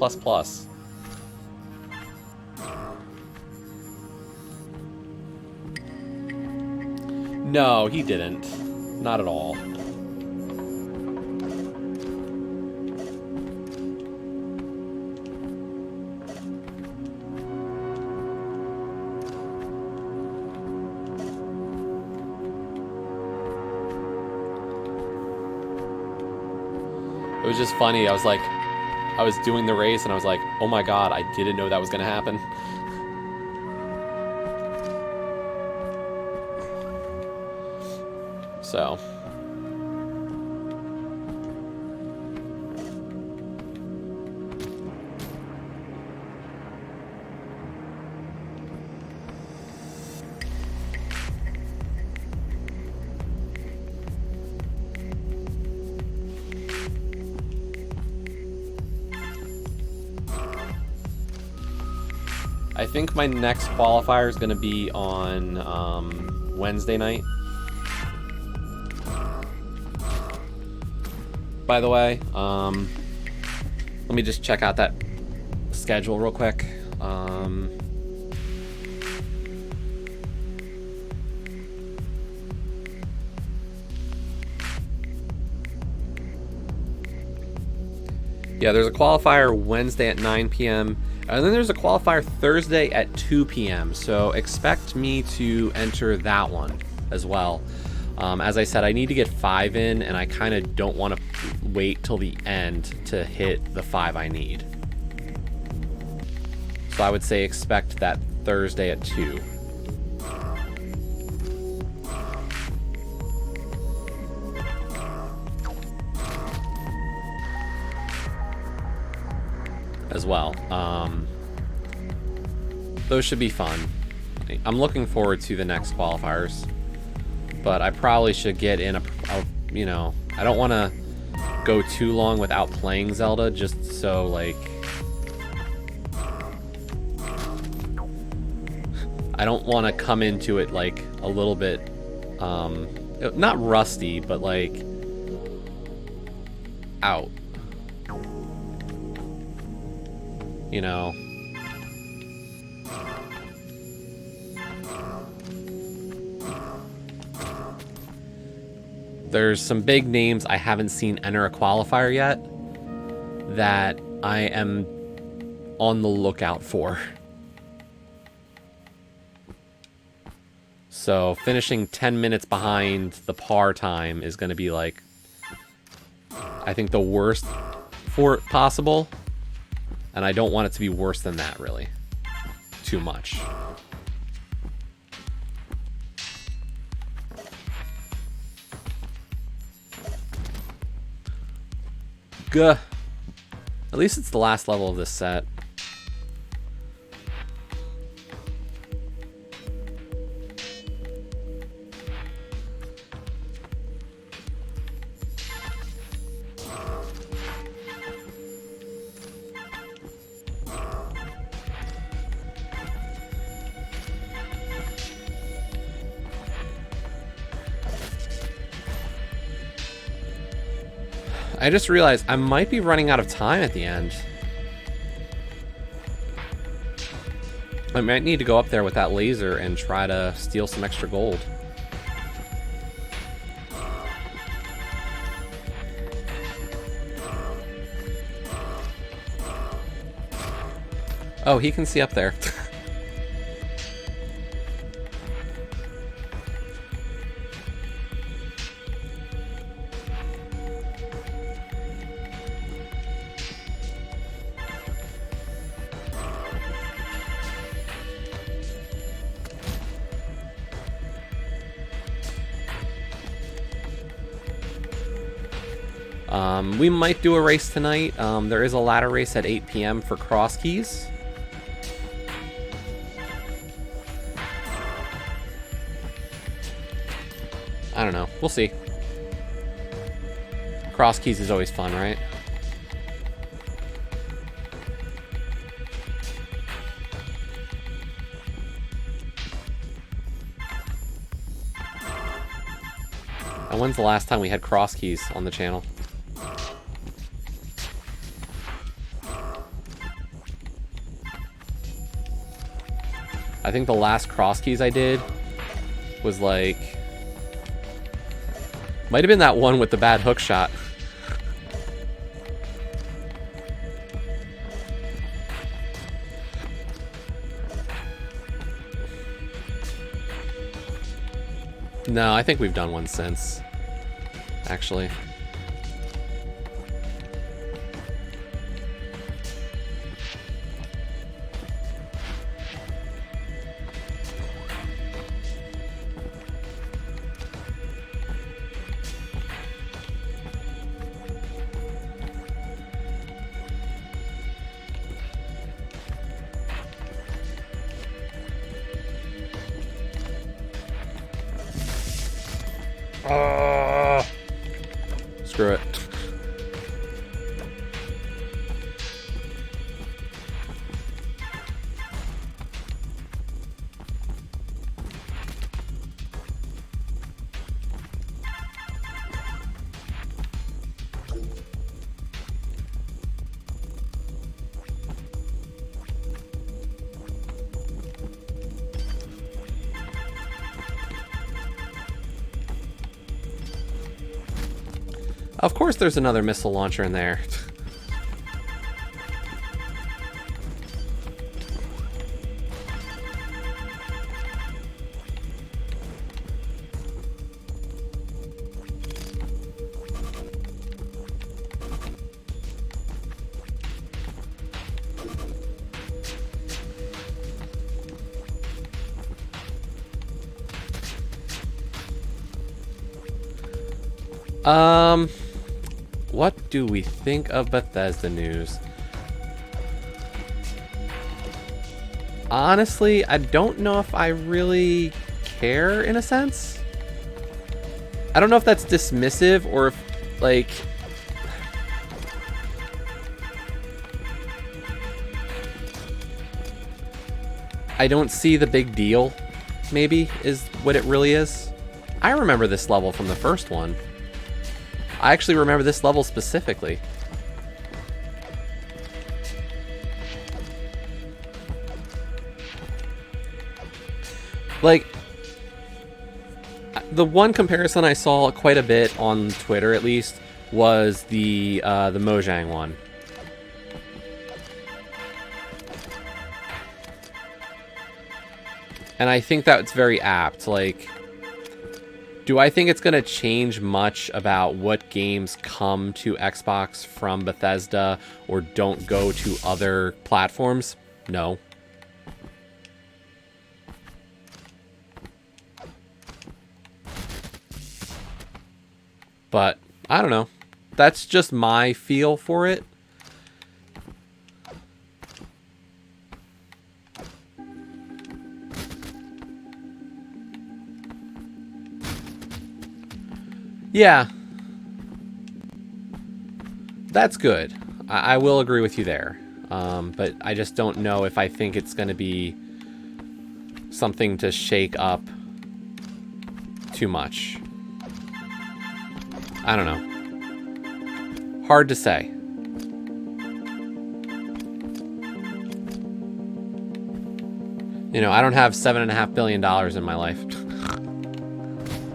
No, he didn't. Not at all. It was just funny. I was like, I was doing the race and I was like, oh my god, I didn't know that was gonna happen. So. I think my next qualifier is going to be on Wednesday night. By the way, let me just check out that schedule real quick. Yeah, there's a qualifier Wednesday at 9 p.m. And then there's a qualifier Thursday at 2 p.m. So expect me to enter that one as well. As I said, I need to get 5 in, and I kind of don't want to wait till the end to hit the 5 I need. So I would say expect that Thursday at 2. as well. Those should be fun. I'm looking forward to the next qualifiers, but I probably should get in you know, I don't want to go too long without playing Zelda, just so, like, I don't want to come into it, like, a little bit, not rusty, but, like, out. You know? There's some big names I haven't seen enter a qualifier yet that I am on the lookout for. So finishing 10 minutes behind the par time is going to be, like, I think the worst for it possible. And I don't want it to be worse than that, really. Too much. Gah. At least it's the last level of this set. I just realized I might be running out of time at the end. I might need to go up there with that laser and try to steal some extra gold. Oh, he can see up there. We might do a race tonight. There is a ladder race at 8 p.m. for cross keys. I don't know. We'll see. Cross keys is always fun, right? And when's the last time we had cross keys on the channel? I think the last cross keys I did was like... might have been that one with the bad hook shot. No, I think we've done one since, actually. Screw it. Of course there's another missile launcher in there. What do we think of Bethesda news? honestly, I don't know if I really care in a sense. I don't know if that's dismissive or if, like... I don't see the big deal, maybe, is what it really is. I remember this level from the first one. I actually remember this level specifically. Like, the one comparison I saw quite a bit on Twitter, at least, was the Mojang one. And I think that's very apt. Like, do I think it's going to change much about what games come to Xbox from Bethesda or don't go to other platforms? No. But, I don't know. That's just my feel for it. Yeah. That's good. I will agree with you there. But I just don't know if I think it's going to be something to shake up too much. I don't know. Hard to say. You know, I don't have $7.5 billion in my life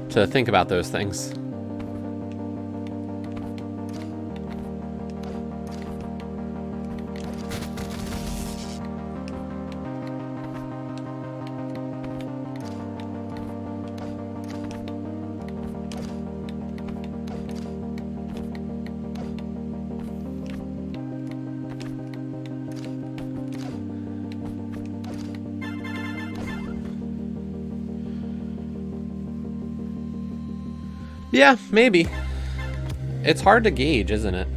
to think about those things. Yeah, maybe. It's hard to gauge, isn't it?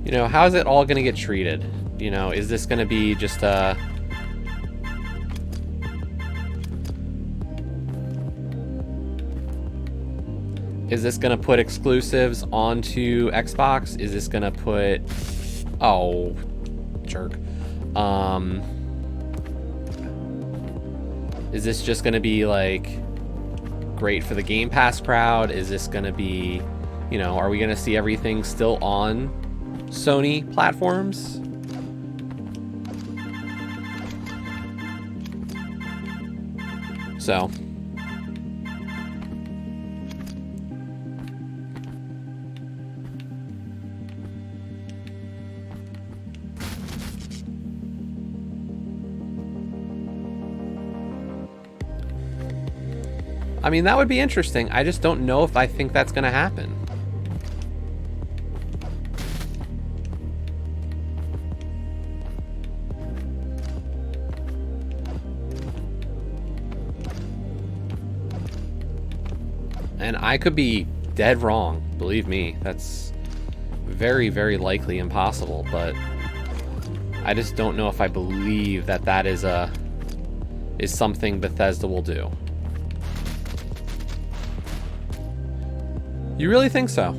You know, how's it all going to get treated? You know, is this going to be just a... Is this going to put exclusives onto Xbox? Is this going to put... Oh, jerk. Is this just going to be, like, great for the Game Pass crowd? Is this going to be... You know, are we going to see everything still on Sony platforms? So... I mean, that would be interesting. I just don't know if I think that's going to happen. And I could be dead wrong. Believe me, that's very, very likely impossible. But I just don't know if I believe that that is something Bethesda will do. You really think so?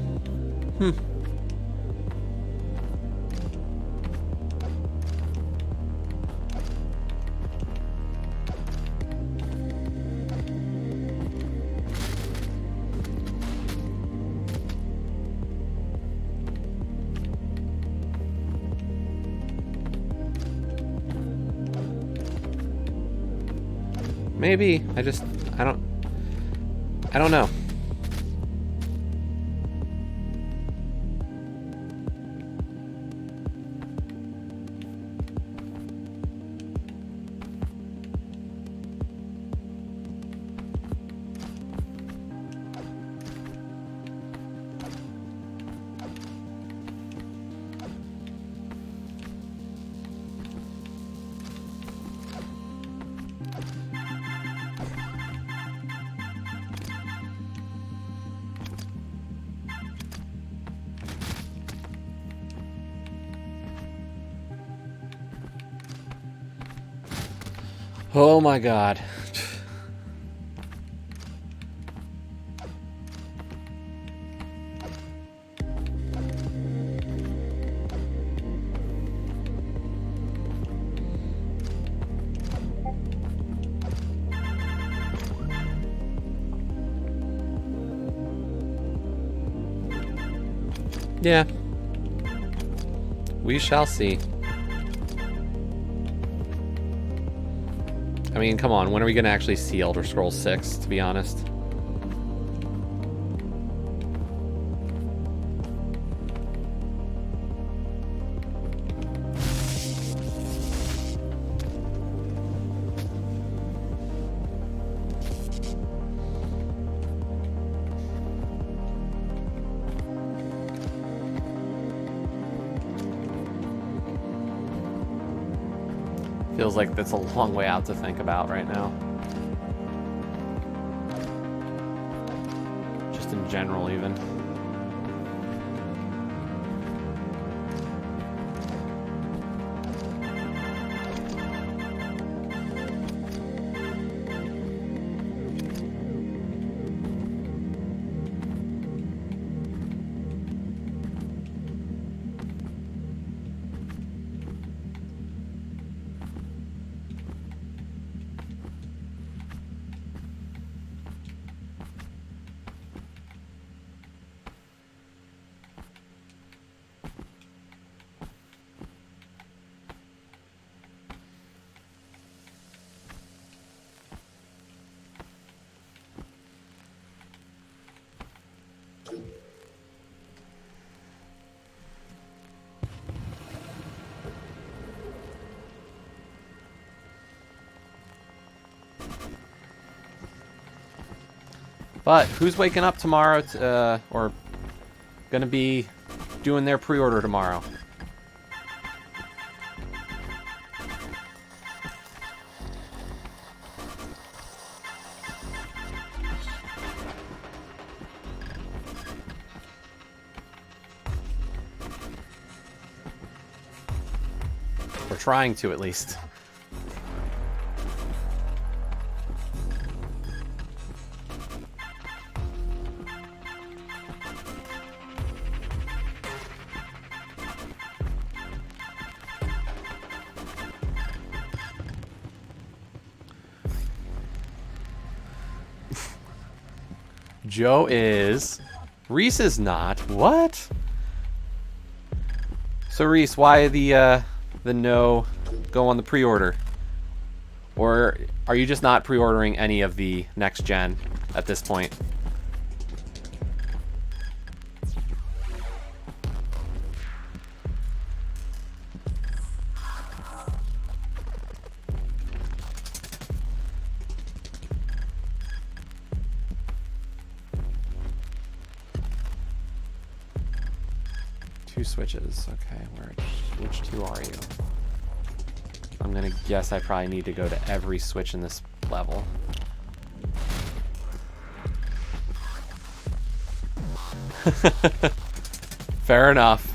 Maybe. I don't know. Oh my god. Yeah. We shall see. I mean, come on, when are we going to actually see Elder Scrolls 6, to be honest? Feels like that's a long way out to think about right now. Just in general, even. But who's waking up tomorrow or gonna be doing their pre-order tomorrow? We're trying to, at least. Joe is. Reese is not. What? So Reese, why the no go on the pre-order? Or are you just not pre-ordering any of the next gen at this point? Switches. Okay, which two are you? I'm gonna guess I probably need to go to every switch in this level. Fair enough.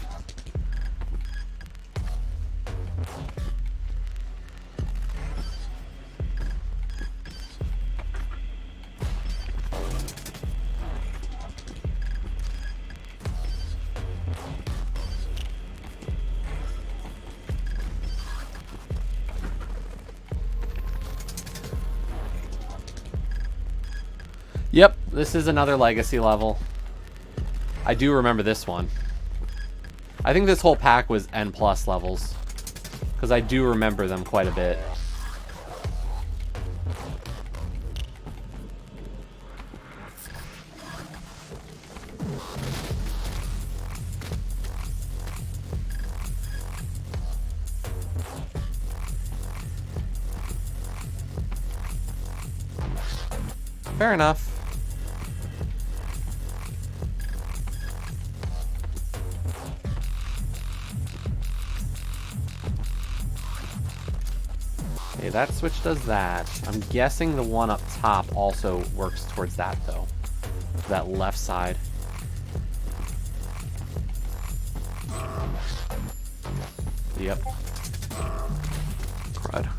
Yep, this is another legacy level. I do remember this one. I think this whole pack was N+ levels, because I do remember them quite a bit. Fair enough. Okay, that switch does that. I'm guessing the one up top also works towards that, though. That left side. Yep. Crud.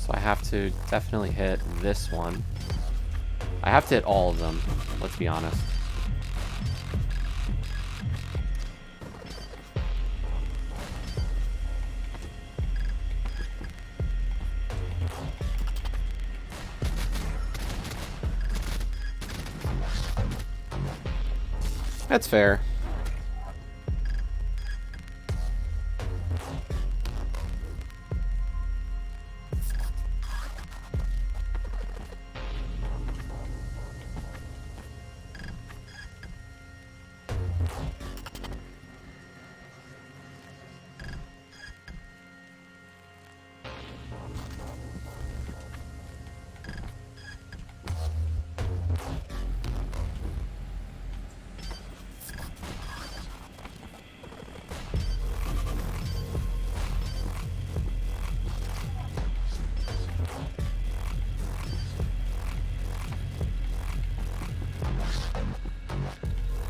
So I have to definitely hit this one. I have to hit all of them, let's be honest. That's fair.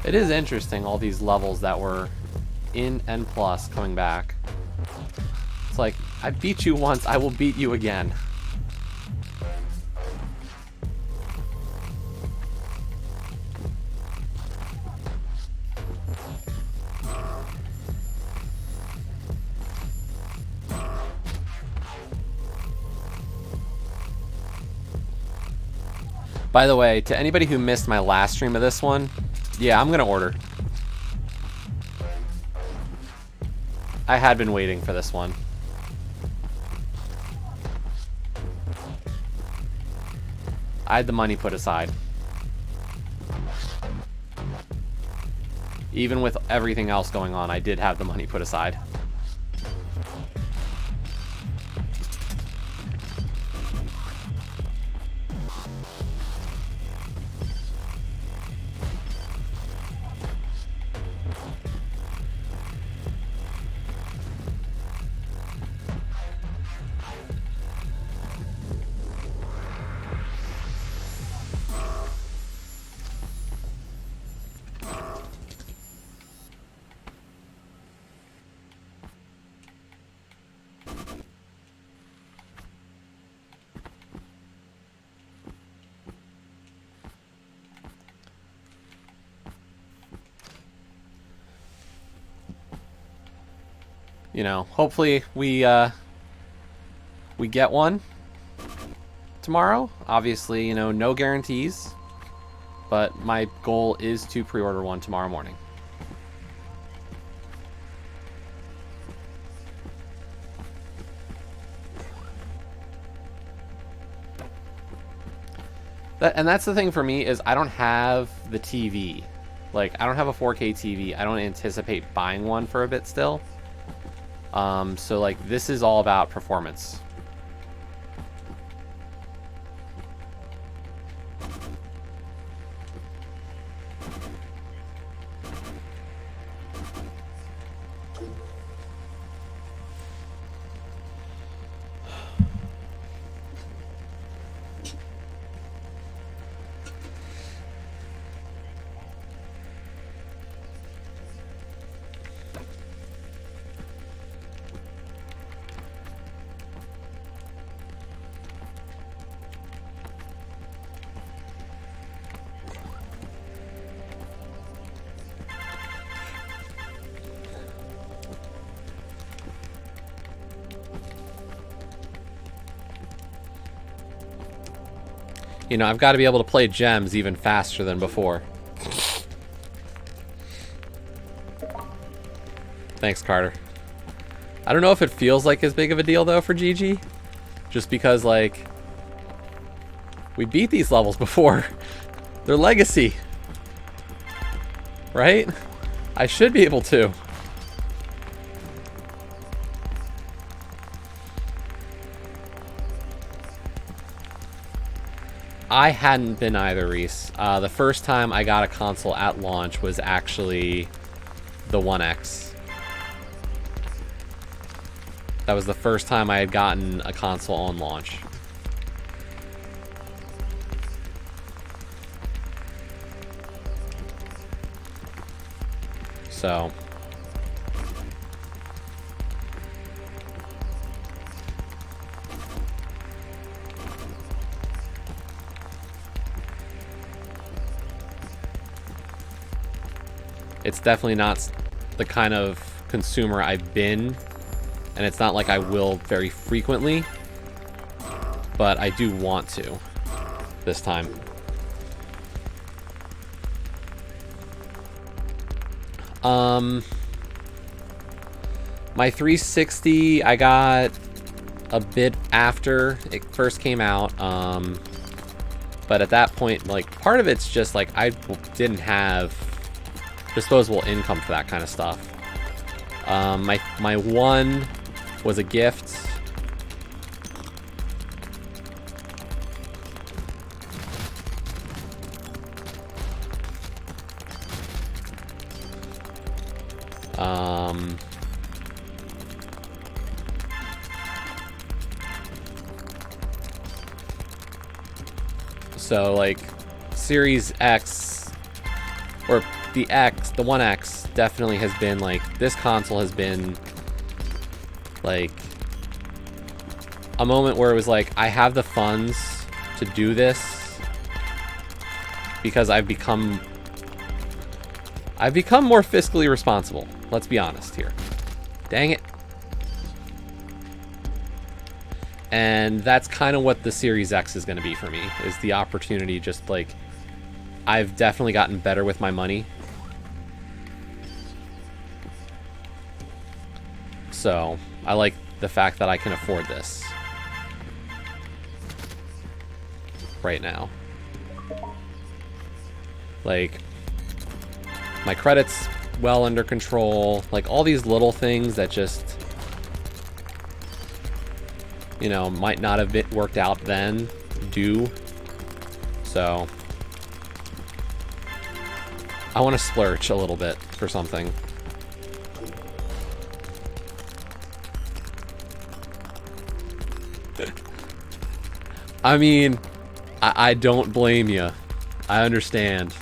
It is interesting, all these levels that were in N+ coming back. It's like, I beat you once, I will beat you again. By the way, to anybody who missed my last stream of this one, yeah, I'm gonna order. I had been waiting for this one. I had the money put aside. Even with everything else going on, I did have the money put aside. You know, hopefully we get one tomorrow. Obviously, you know, no guarantees, but my goal is to pre-order one tomorrow morning. And that's the thing for me, is I don't have the TV. Like, I don't have a 4K TV. I don't anticipate buying one for a bit still. So like, this is all about performance. You know, I've got to be able to play gems even faster than before. Thanks, Carter. I don't know if it feels like as big of a deal though for Gigi, just because like we beat these levels before. They're legacy, right? I should be able to. I hadn't been either, Reese. The first time I got a console at launch was actually the 1X. That was the first time I had gotten a console on launch. So it's definitely not the kind of consumer I've been, and it's not like I will very frequently, but I do want to this time. My 360 I got a bit after it first came out, but at that point, like, part of it's just like I didn't have disposable income for that kind of stuff. My one was a gift. So like Series X or the 1X definitely has been like, this console has been like a moment where it was like, I have the funds to do this because I've become more fiscally responsible. Let's be honest here. Dang it. And that's kind of what the Series X is going to be for me, is the opportunity. Just like, I've definitely gotten better with my money. So I like the fact that I can afford this right now. Like, my credit's well under control. Like, all these little things that just, you know, might not have been worked out then do. So I want to splurge a little bit for something. I mean, I don't blame you. I understand.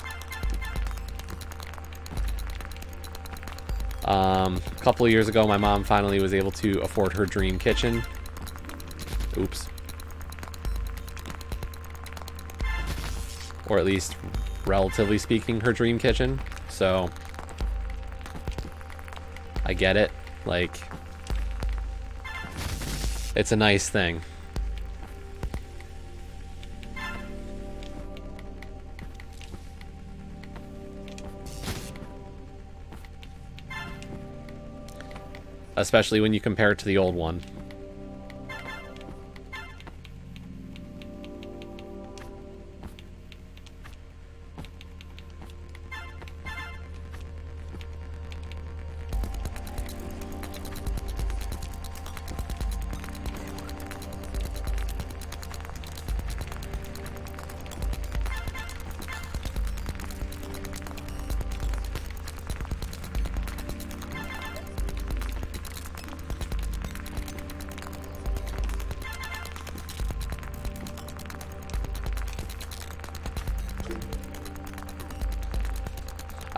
A couple of years ago, my mom finally was able to afford her dream kitchen. Oops. Or at least, relatively speaking, her dream kitchen. So I get it. Like, it's a nice thing. Especially when you compare it to the old one.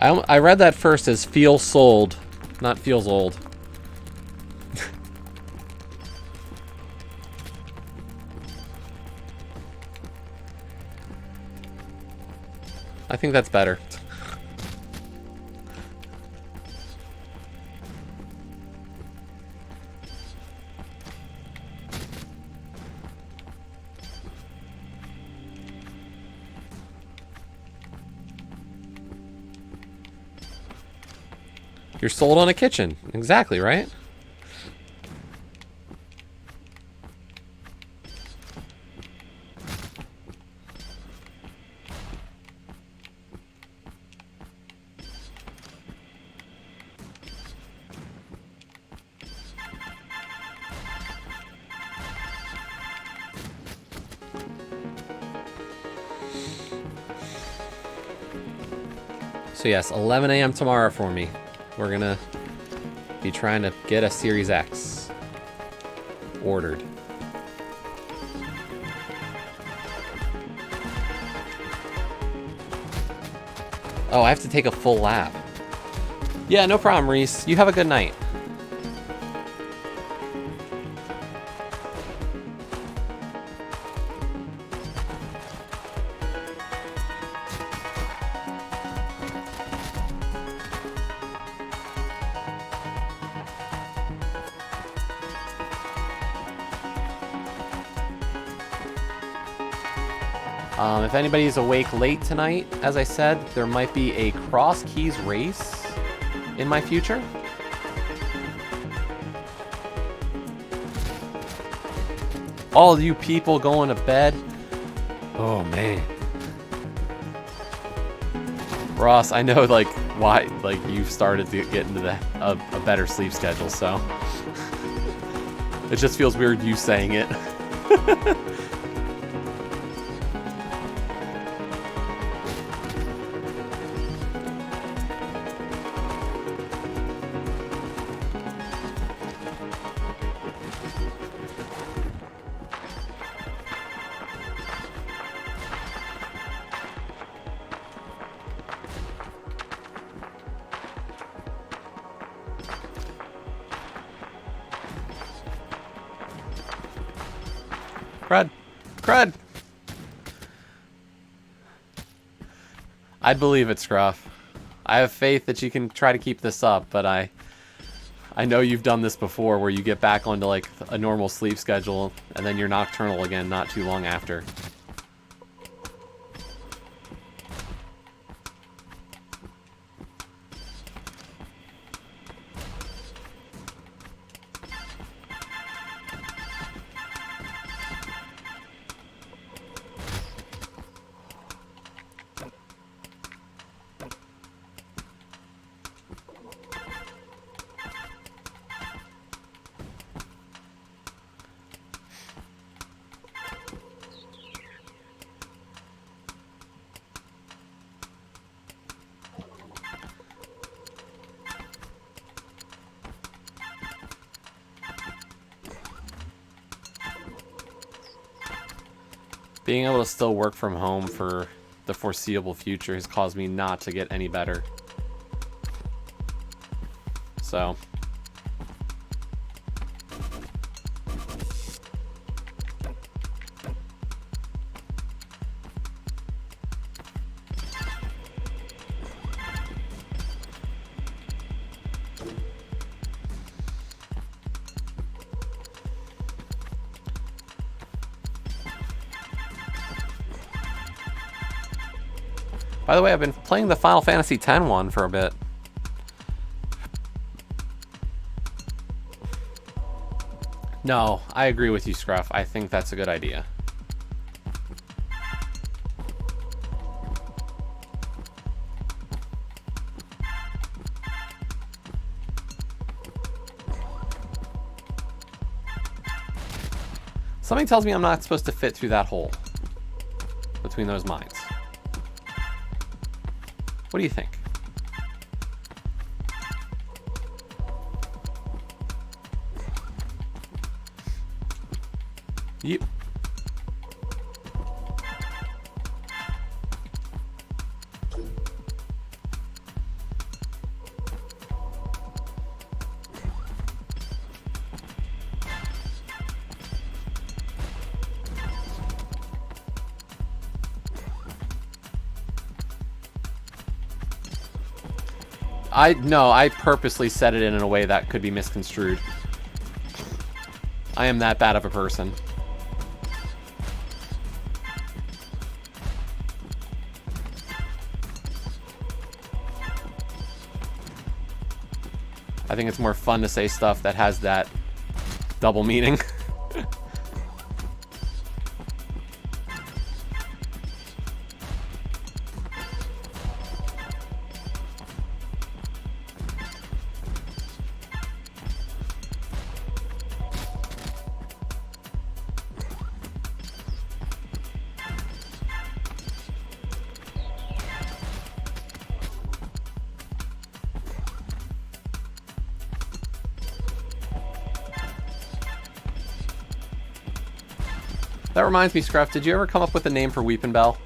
I read that first as feel sold, not feels old. I think that's better. You're sold on a kitchen. Exactly, right? So yes, 11 a.m. tomorrow for me. We're gonna be trying to get a Series X ordered. Oh, I have to take a full lap. Yeah, no problem, Reese. You have a good night. If anybody's awake late tonight, as I said, there might be a Cross Keys race in my future. All you people going to bed. Oh, man. Ross, I know, like, why, like, you've started to get into a better sleep schedule, so. It just feels weird you saying it. Crud. Crud! I'd believe it, Scruff. I have faith that you can try to keep this up, but I know you've done this before where you get back onto like a normal sleep schedule and then you're nocturnal again not too long after. Being able to still work from home for the foreseeable future has caused me not to get any better. So. By the way, I've been playing the Final Fantasy X one for a bit. No, I agree with you, Scruff. I think that's a good idea. Something tells me I'm not supposed to fit through that hole between those mines. What do you think? Yep. No, I purposely said it in a way that could be misconstrued. I am that bad of a person. I think it's more fun to say stuff that has that double meaning. That reminds me, Scruff, did you ever come up with a name for Weepin' Bell?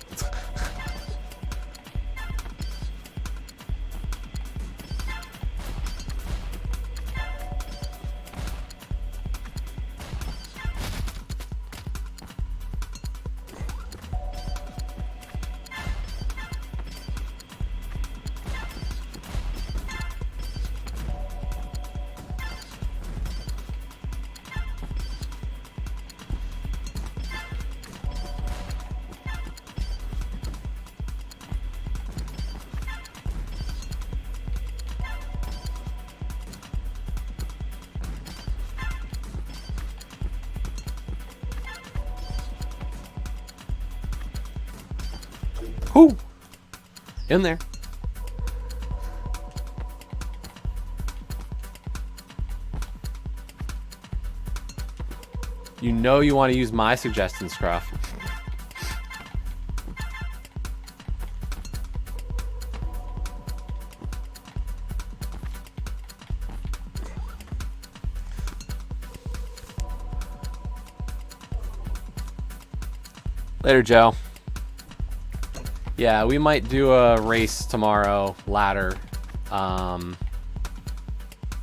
Whoo! In there. You know you want to use my suggestion, Scruff. Later, Joe. Yeah, we might do a race tomorrow, ladder,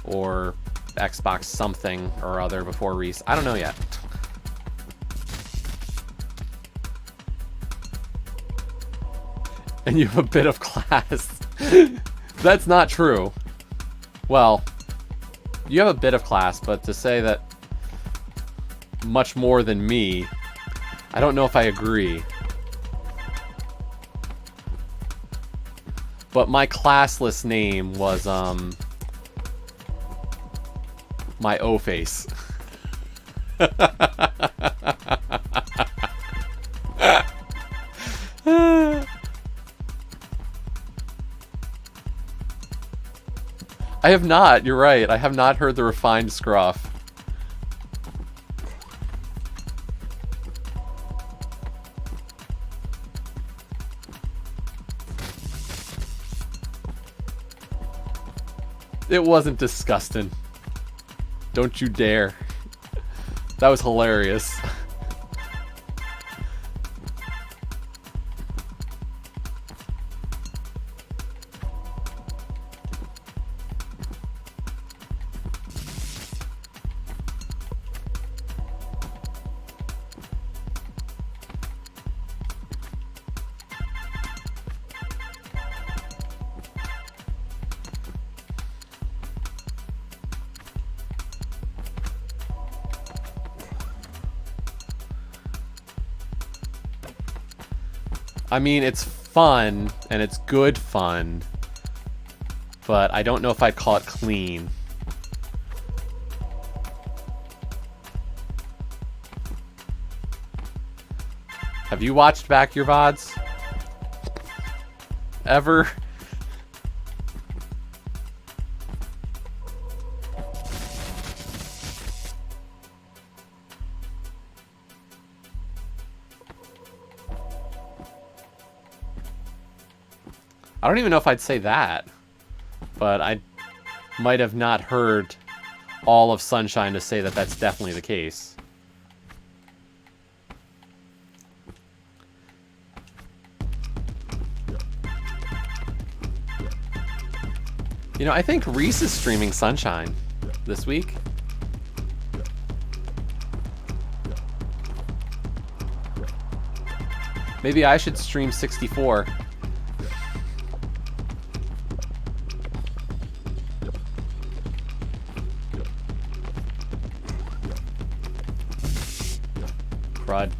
or Xbox something or other before Reese. I don't know yet. And you have a bit of class. That's not true. Well, you have a bit of class, but to say that much more than me, I don't know if I agree. But my classless name was, my O-face. I have not, you're right. I have not heard the refined Scruff. It wasn't disgusting. Don't you dare. That was hilarious. I mean, it's fun, and it's good fun, but I don't know if I'd call it clean. Have you watched back your VODs? Ever? I don't even know if I'd say that, but I might have not heard all of Sunshine to say that that's definitely the case. You know, I think Reese is streaming Sunshine this week. Maybe I should stream 64. Crud.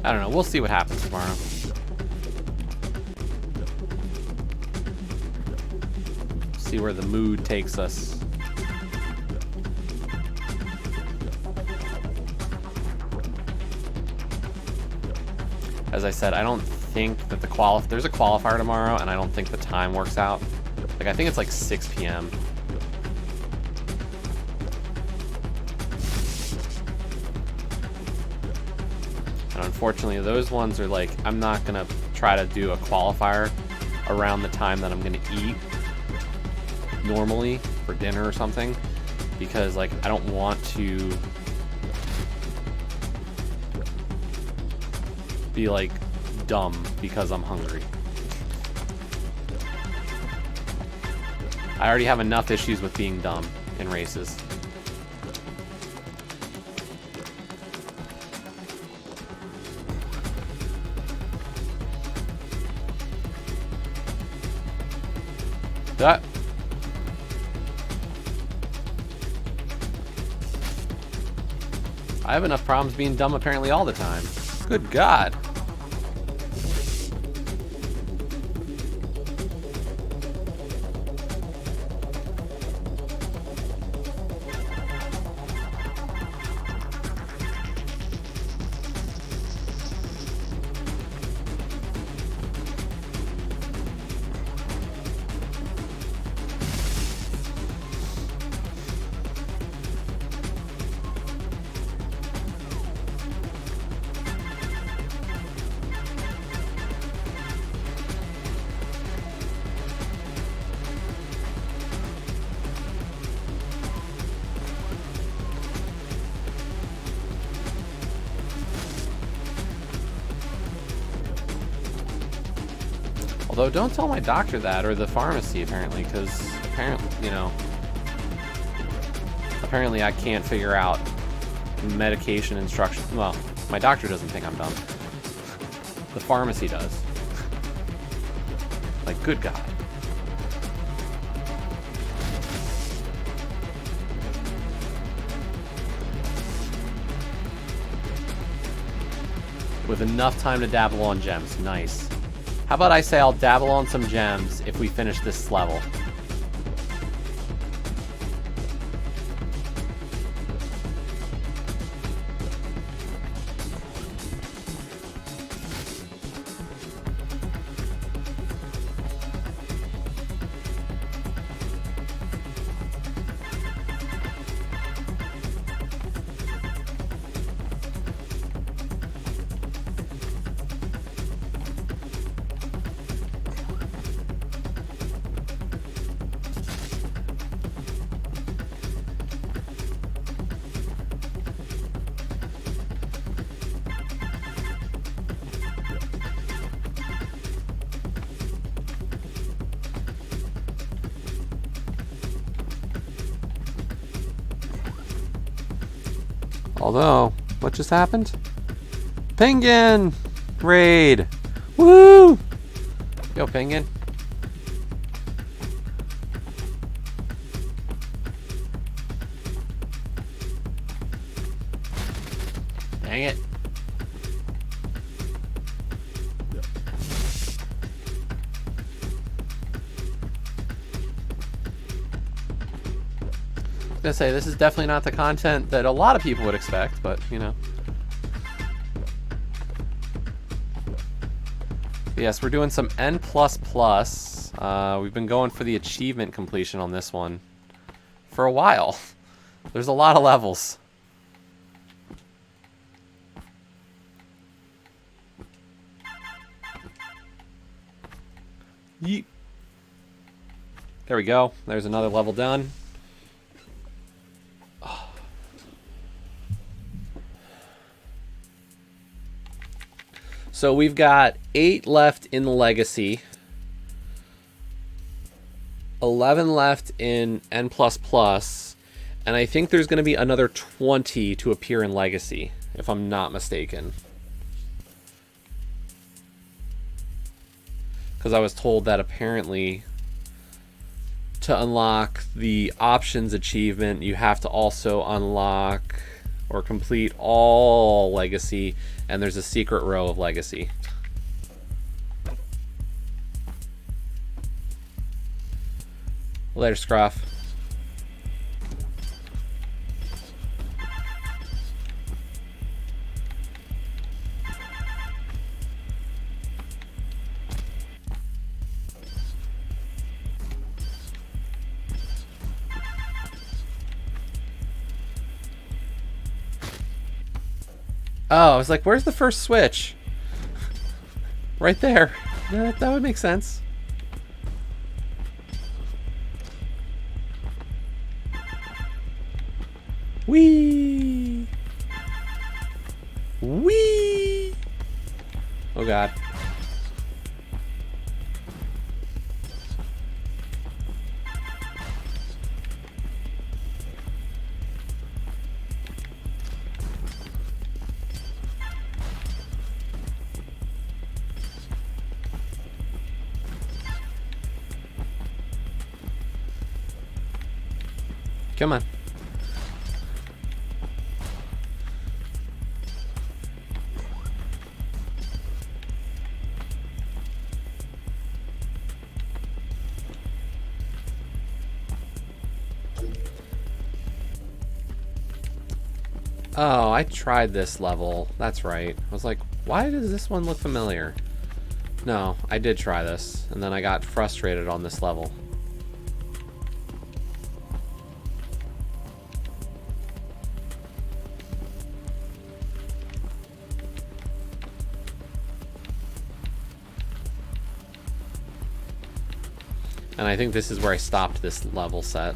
I don't know. We'll see what happens tomorrow. See where the mood takes us. As I said, I don't think that there's a qualifier tomorrow, and I don't think the time works out. Like, I think it's like 6 p.m. And unfortunately, those ones are like, I'm not gonna try to do a qualifier around the time that I'm gonna eat normally for dinner or something, because like I don't want to be like dumb because I'm hungry. I already have enough issues with being dumb in races. That I have enough problems being dumb apparently all the time. Good God. Although, don't tell my doctor that, or the pharmacy, apparently, because apparently, you know, apparently I can't figure out medication instructions. Well, my doctor doesn't think I'm dumb. The pharmacy does. Like, good God. With enough time to dabble on gems. Nice. How about I say I'll dabble on some gems if we finish this level? Although, what just happened? Penguin! Raid! Woo! Yo, Penguin. Dang it. I was gonna say, this is definitely not the content that a lot of people would expect, but you know. Yes, we're doing some N++. We've been going for the achievement completion on this one for a while. There's a lot of levels. Yeet. There we go. There's another level done. So we've got 8 left in Legacy, 11 left in N++, and I think there's going to be another 20 to appear in Legacy, if I'm not mistaken. Because I was told that apparently to unlock the options achievement, you have to also unlock... or complete all legacy, and there's a secret row of legacy. Later, Scruff. Oh, I was like, where's the first switch? Right there. That would make sense. Whee! Whee! Oh god. Come on. Oh, I tried this level. That's right. I was like, why does this one look familiar? No, I did try this, and then I got frustrated on this level. And I think this is where I stopped this level set.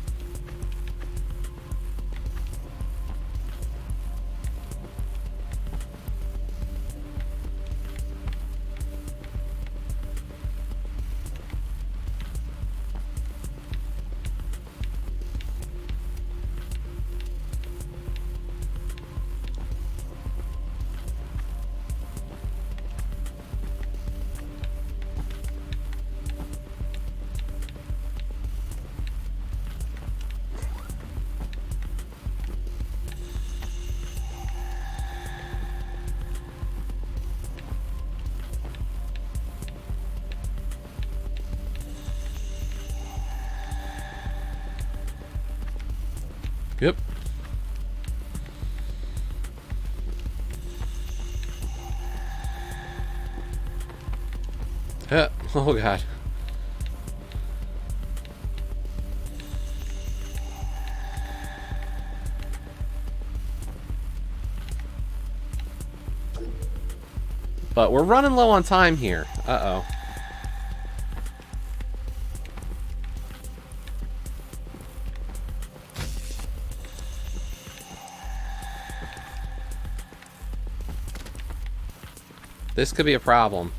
Yep. Oh god. But we're running low on time here. Uh-oh. This could be a problem.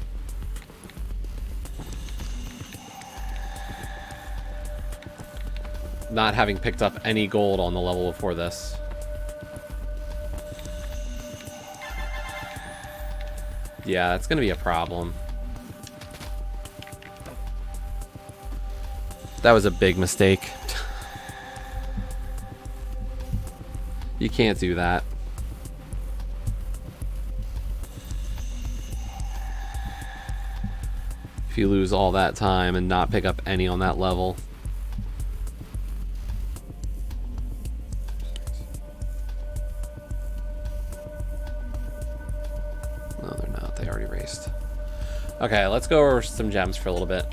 Not having picked up any gold on the level before this. Yeah, that's gonna be a problem. That was a big mistake. You can't do that. If you lose all that time and not pick up any on that level. No, they're not. They already raced. Okay, let's go over some gems for a little bit.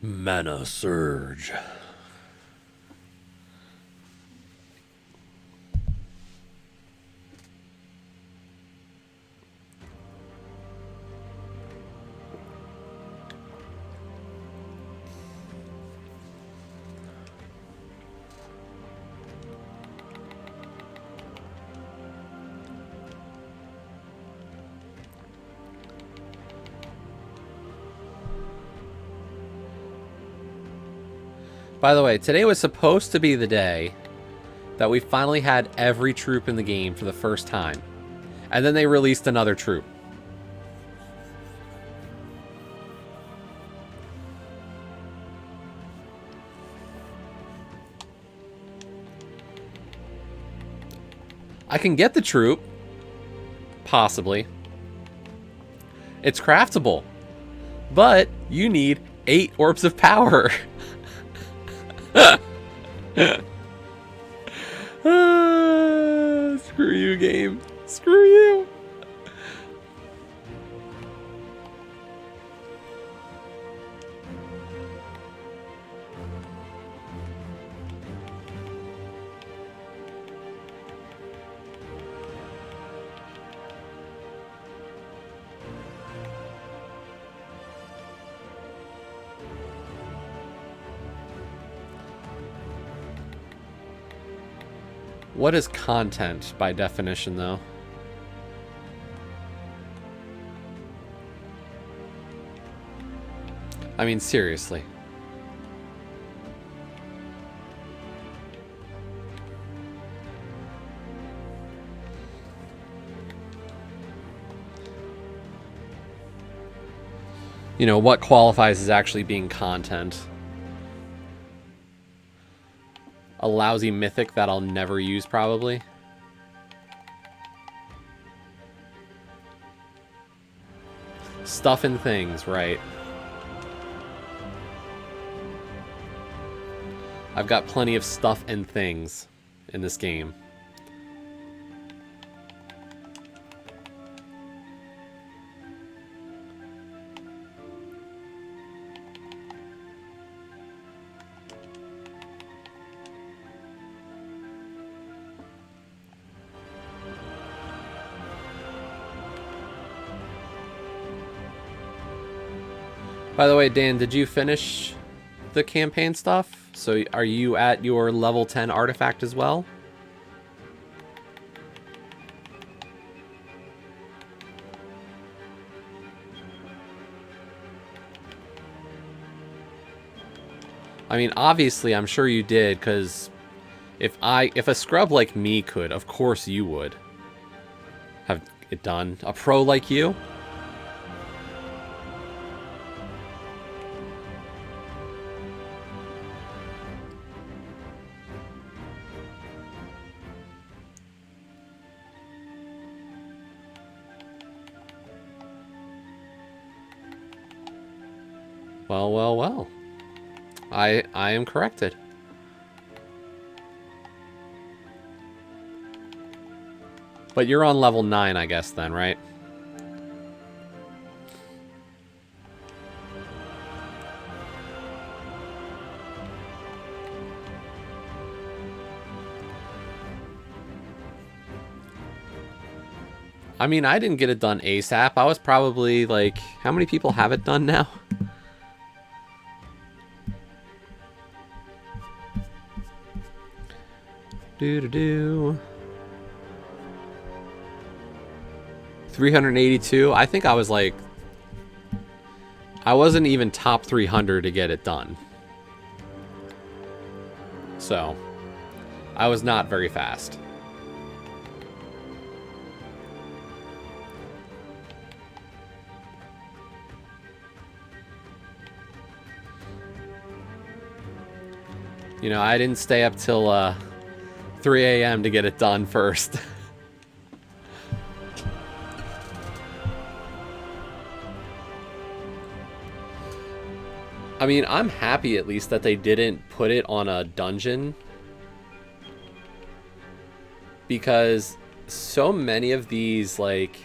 Mana Surge. By the way, today was supposed to be the day that we finally had every troop in the game for the first time. And then they released another troop. I can get the troop. Possibly. It's craftable. But you need 8 orbs of power. Screw you, game. Screw you. What is content by definition, though? I mean, seriously. You know, what qualifies as actually being content? A lousy mythic that I'll never use, probably. Stuff and things, right. I've got plenty of stuff and things in this game. By the way, Dan, did you finish the campaign stuff? So are you at your level 10 artifact as well? I mean, obviously, I'm sure you did, because if a scrub like me could, of course you would have it done. A pro like you? Well, well, well. I am corrected. But you're on level 9, I guess, then, right? I mean, I didn't get it done ASAP. I was probably like, how many people have it done now? Do 382. I think I was like, I wasn't even top 300 to get it done. So, I was not very fast. You know, I didn't stay up till 3 a.m. to get it done first. I mean, I'm happy at least that they didn't put it on a dungeon, because so many of these, like,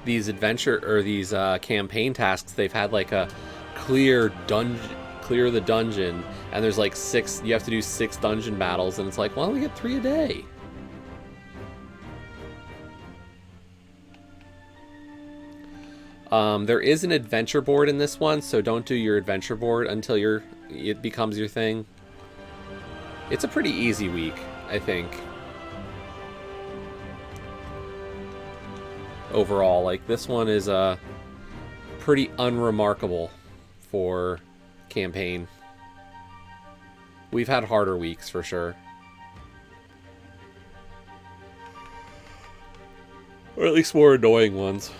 these adventure or these campaign tasks, they've had like a clear the dungeon, and there's like 6, you have to do 6 dungeon battles, and it's like, why don't we get 3 a day? There is an adventure board in this one, so don't do your adventure board until it becomes your thing. It's a pretty easy week, I think. Overall, like, this one is pretty unremarkable. for campaign. We've had harder weeks for sure. Or at least more annoying ones.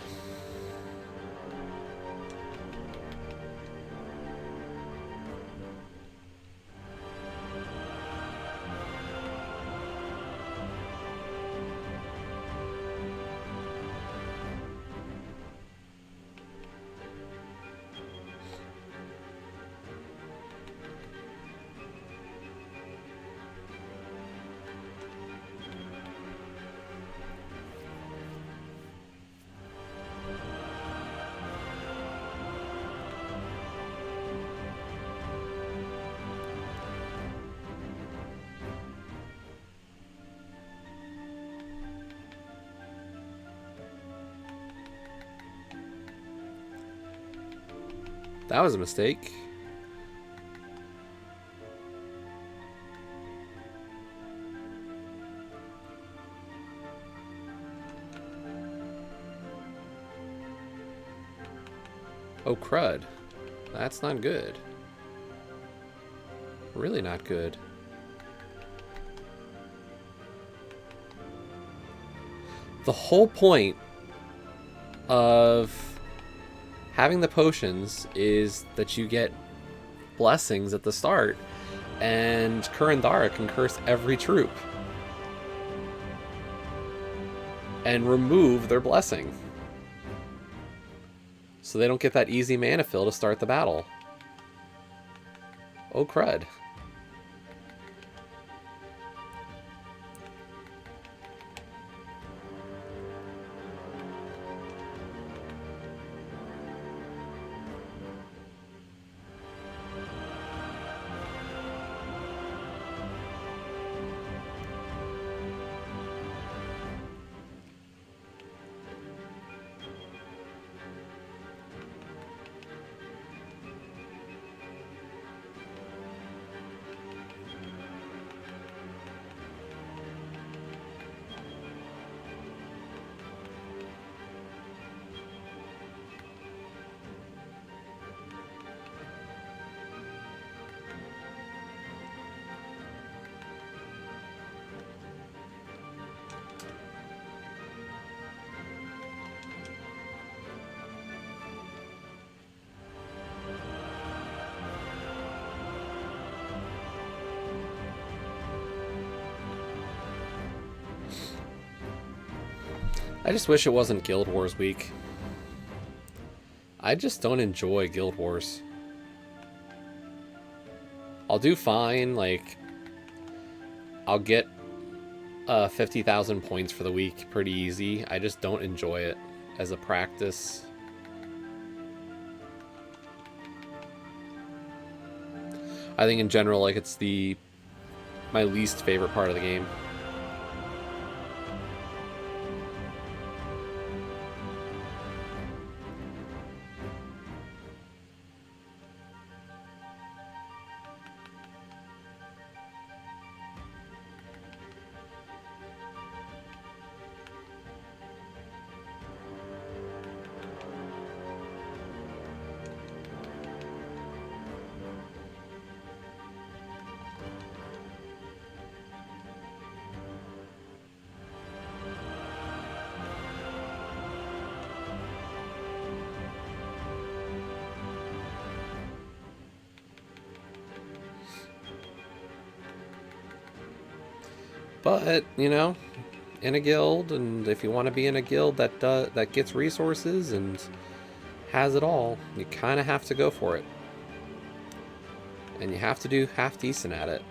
That was a mistake. Oh, crud. That's not good. Really not good. The whole point of having the potions is that you get blessings at the start, and Kurandara can curse every troop and remove their blessing, so they don't get that easy mana fill to start the battle. Oh, crud. I just wish it wasn't Guild Wars week. I just don't enjoy Guild Wars. I'll do fine, like, I'll get 50,000 points for the week pretty easy. I just don't enjoy it as a practice. I think in general, like, it's my least favorite part of the game. But, you know, in a guild, and if you want to be in a guild that gets resources and has it all, you kind of have to go for it. And you have to do half decent at it.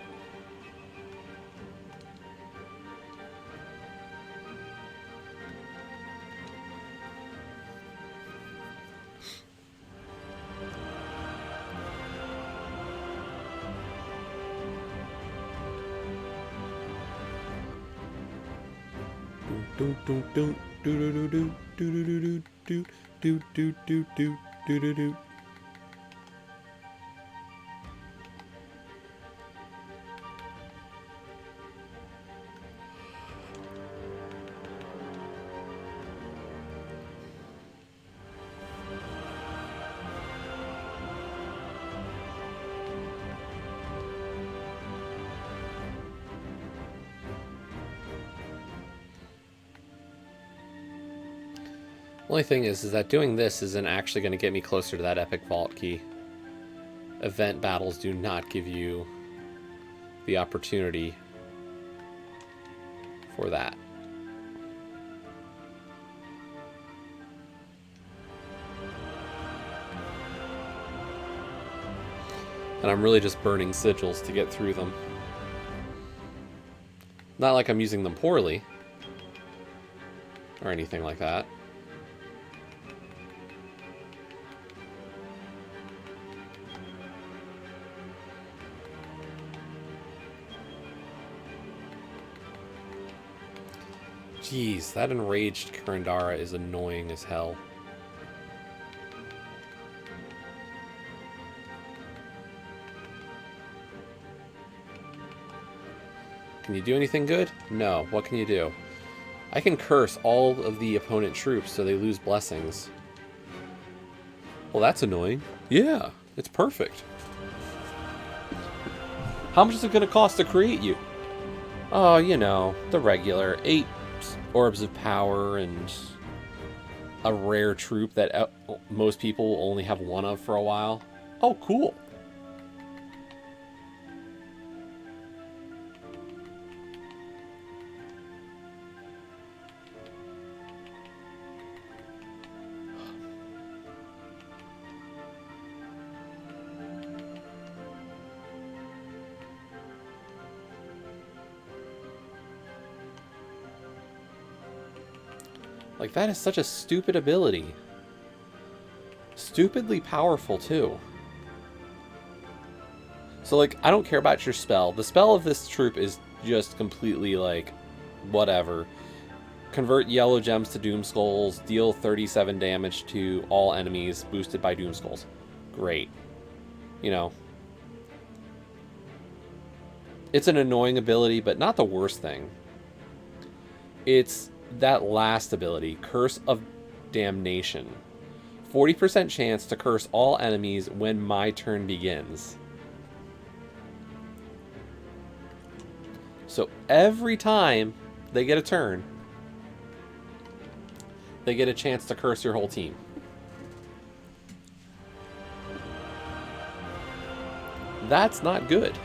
Only thing is that doing this isn't actually going to get me closer to that epic vault key. Event battles do not give you the opportunity for that. And I'm really just burning sigils to get through them. Not like I'm using them poorly or anything like that. Jeez, that enraged Kurandara is annoying as hell. Can you do anything good? No. What can you do? I can curse all of the opponent troops so they lose blessings. Well, that's annoying. Yeah, it's perfect. How much is it going to cost to create you? Oh, you know, the regular 8 orbs of power and a rare troop that most people only have one of for a while. Oh, cool. Like, that is such a stupid ability. Stupidly powerful, too. So, like, I don't care about your spell. The spell of this troop is just completely, like, whatever. Convert yellow gems to Doom Skulls. Deal 37 damage to all enemies boosted by Doom Skulls. Great. You know. It's an annoying ability, but not the worst thing. It's that last ability, Curse of Damnation. 40% chance to curse all enemies when my turn begins. So every time they get a turn, they get a chance to curse your whole team. That's not good.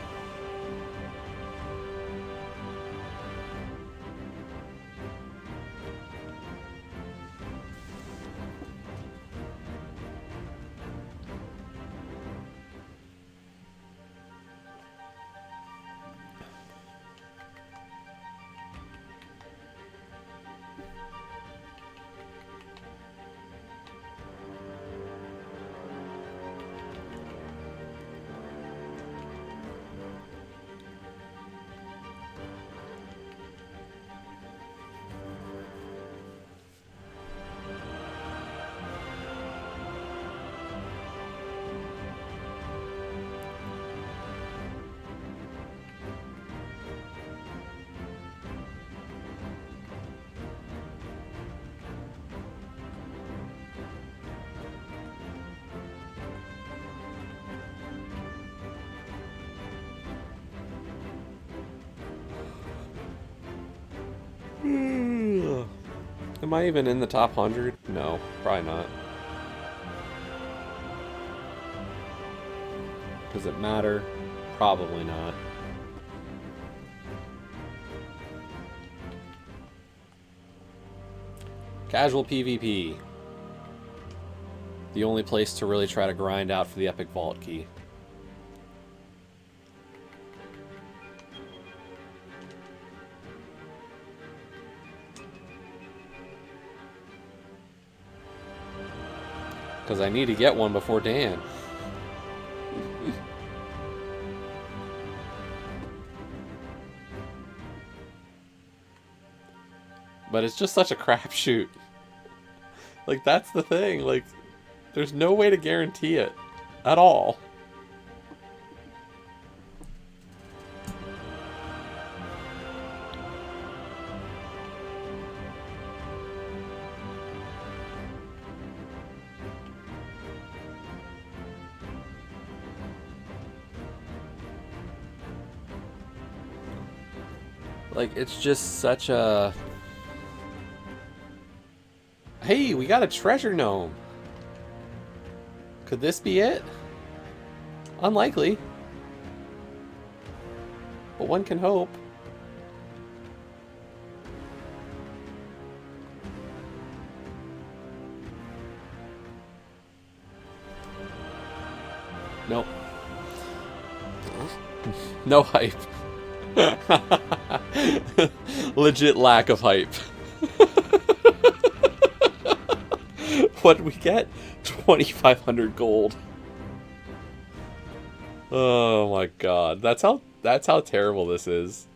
Am I even in the top 100? No, probably not. Does it matter? Probably not. Casual PvP. The only place to really try to grind out for the epic vault key. Because I need to get one before Dan. But it's just such a crapshoot. Like, that's the thing. Like, there's no way to guarantee it. At all. Like, it's just such a... Hey, we got a treasure gnome. Could this be it? Unlikely. But one can hope. Nope. No hype. Legit lack of hype. What did we get? 2,500 gold. Oh my god. That's how terrible this is.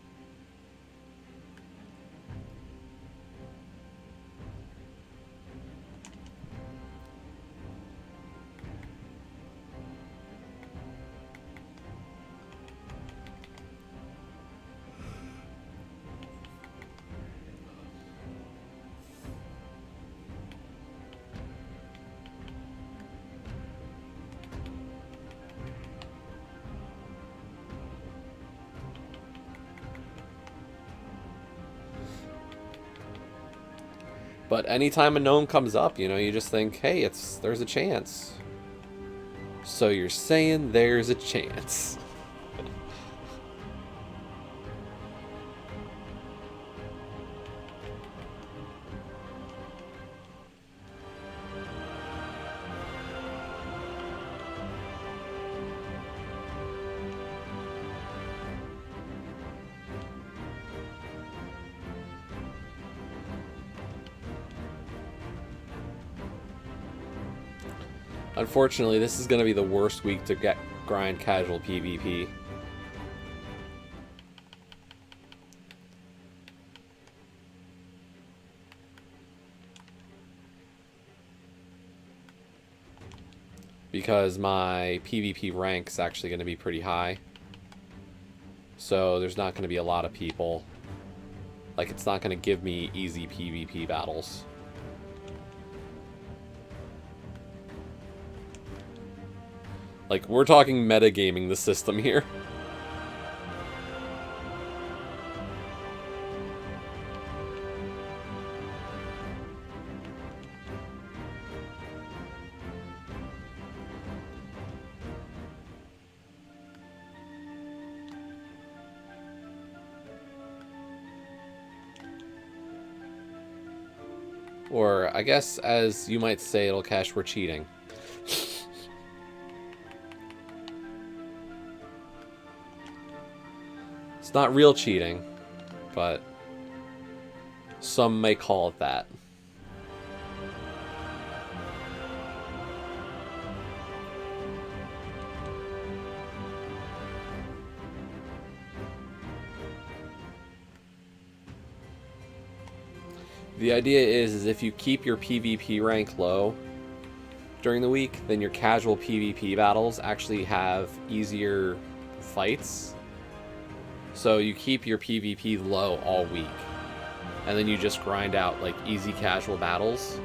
But anytime a gnome comes up, you know, you just think, hey, there's a chance. So you're saying there's a chance. Unfortunately, this is going to be the worst week to grind casual PvP. Because my PvP rank is actually going to be pretty high. So there's not going to be a lot of people. Like, it's not going to give me easy PvP battles. Like, we're talking metagaming the system here. Or, I guess, as you might say, it'll cash we're cheating. It's not real cheating, but some may call it that. The idea is if you keep your PvP rank low during the week, then your casual PvP battles actually have easier fights. So you keep your PvP low all week, and then you just grind out like easy casual battles.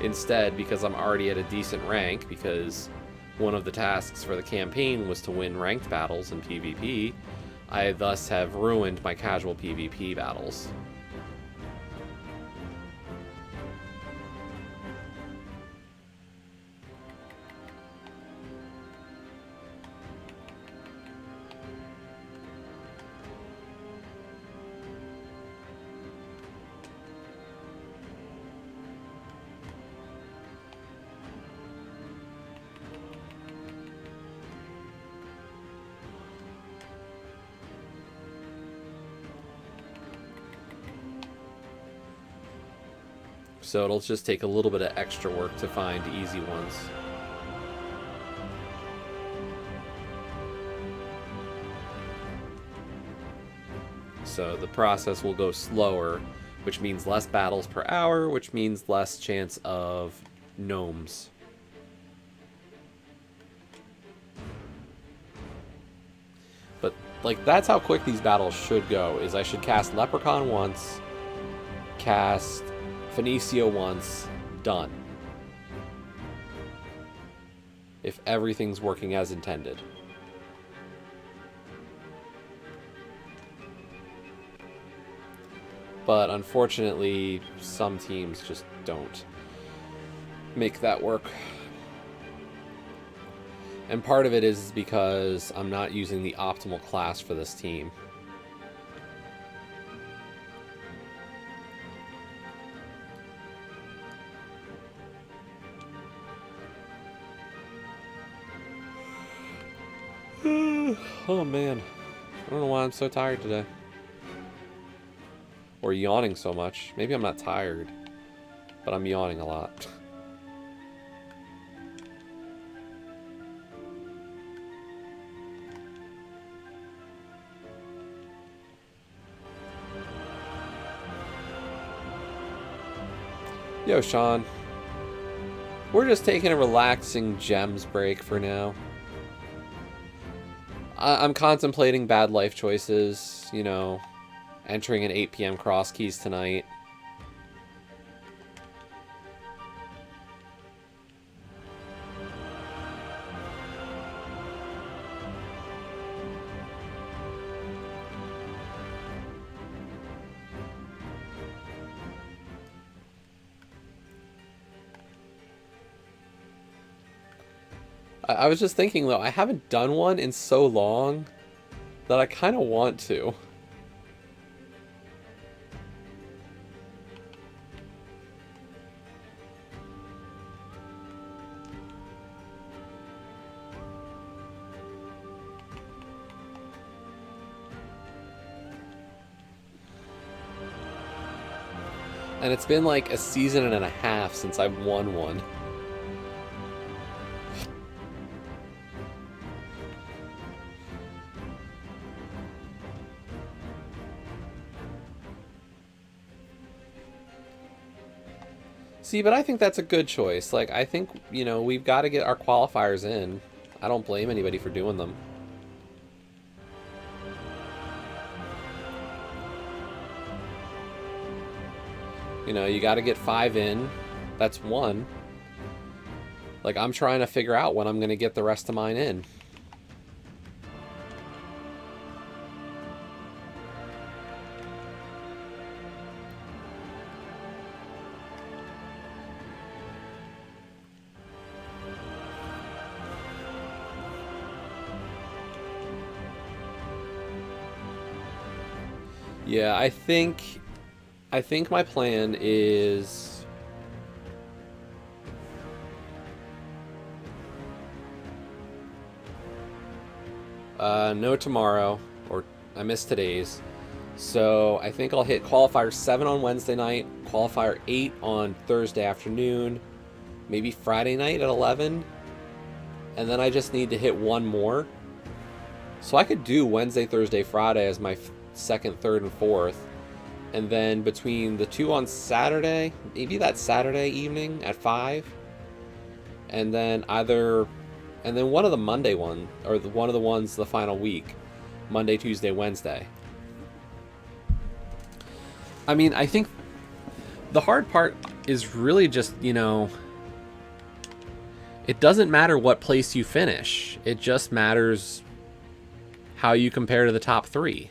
Instead, because I'm already at a decent rank, because one of the tasks for the campaign was to win ranked battles in PvP, I thus have ruined my casual PvP battles. So it'll just take a little bit of extra work to find easy ones. So the process will go slower, which means less battles per hour, which means less chance of gnomes. But, like, that's how quick these battles should go, is I should cast Leprechaun once, cast Phoenicia once, done. If everything's working as intended. But unfortunately, some teams just don't. make that work. And part of it is because I'm not using the optimal class for this team. Oh man, I don't know why I'm so tired today. Or yawning so much. Maybe I'm not tired, but I'm yawning a lot. Yo, Sean. We're just taking a relaxing gems break for now. I'm contemplating bad life choices, you know, entering an 8 p.m. cross keys tonight. I was just thinking, though, I haven't done one in so long that I kind of want to. And it's been like a season and a half since I've won one. See, but I think that's a good choice. Like, I think, you know, we've got to get our qualifiers in. I don't blame anybody for doing them. You know, you got to get 5 in. That's 1. Like, I'm trying to figure out when I'm going to get the rest of mine in. Yeah, I think my plan is no tomorrow, or I missed today's. So I think I'll hit qualifier 7 on Wednesday night, qualifier 8 on Thursday afternoon, maybe Friday night at 11, and then I just need to hit 1 more. So I could do Wednesday, Thursday, Friday as my second, third, and fourth, and then between the 2 on Saturday, maybe that Saturday evening at 5, and then one of the Monday one, or one of the ones the final week, Monday, Tuesday, Wednesday. I mean, I think the hard part is really just, you know, it doesn't matter what place you finish. It just matters how you compare to the top 3.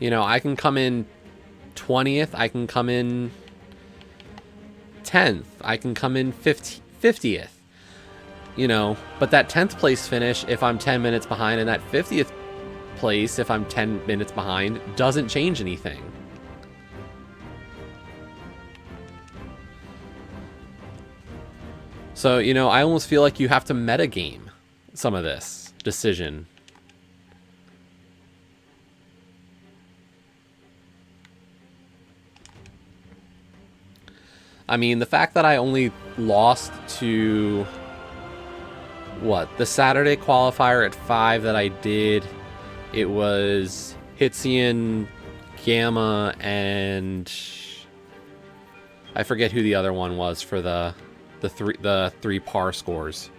You know, I can come in 20th, I can come in 10th, I can come in 50th. You know, but that 10th place finish, if I'm 10 minutes behind, and that 50th place, if I'm 10 minutes behind, doesn't change anything. So, you know, I almost feel like you have to metagame some of this decision. I mean, the fact that I only lost to, what, the Saturday qualifier at 5 that I did, it was Hitzian, Gamma, and I forget who the other one was for the three par scores.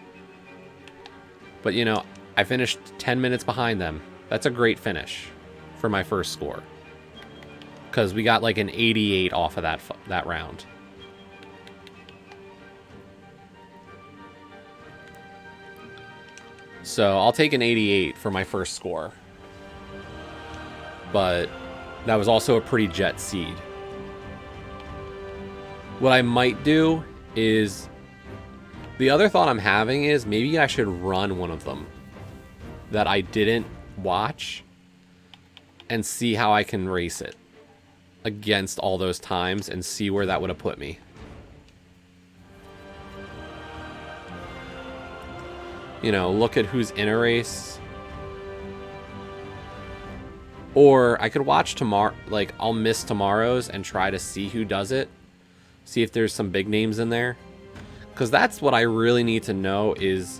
But, you know, I finished 10 minutes behind them. That's a great finish for my first score, because we got like an 88 off of that round. So I'll take an 88 for my first score. But that was also a pretty jet seed. What I might do is... The other thought I'm having is maybe I should run one of them that I didn't watch and see how I can race it against all those times and see where that would have put me. You know, look at who's in a race. Or I could watch tomorrow, like I'll miss tomorrow's and try to see who does it. See if there's some big names in there. Because that's what I really need to know is,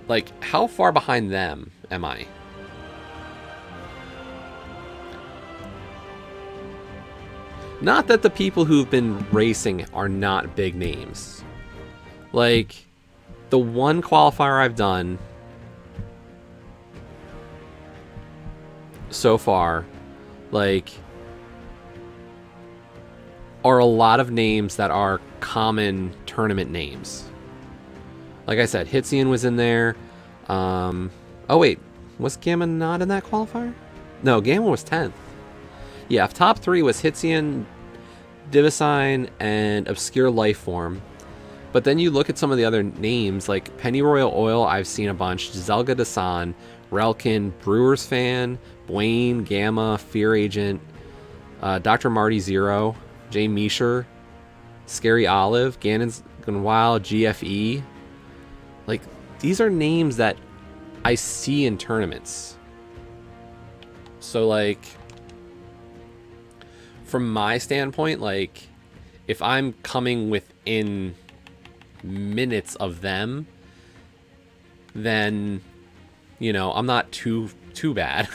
like, how far behind them am I? Not that the people who've been racing are not big names. Like, the one qualifier I've done so far, like, are a lot of names that are common tournament names. Like I said, Hitzian was in there. Oh wait, was Gamma not in that qualifier? No, Gamma was 10th. Yeah, top 3 was Hitzian, Divisine, and Obscure Lifeform. But then you look at some of the other names, like Pennyroyal Oil, I've seen a bunch. Zelga Dasan, Relkin, Brewers Fan, Wayne, Gamma, Fear Agent, Dr. Marty Zero, Jay Meisher, Scary Olive, Ganon's Gone Wild, GFE. Like, these are names that I see in tournaments. So, like, from my standpoint, like, if I'm coming within minutes of them, then, you know, I'm not too bad.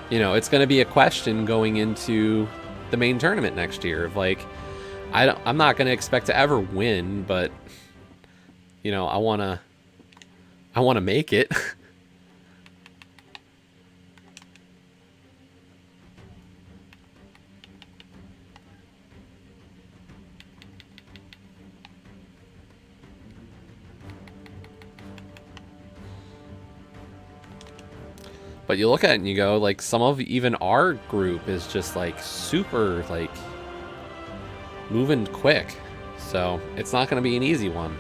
You know, it's going to be a question going into the main tournament next year of, like, I'm not going to expect to ever win, but, you know, I want to make it. But you look at it and you go, like, some of even our group is just, like, super, like, moving quick. So it's not going to be an easy one.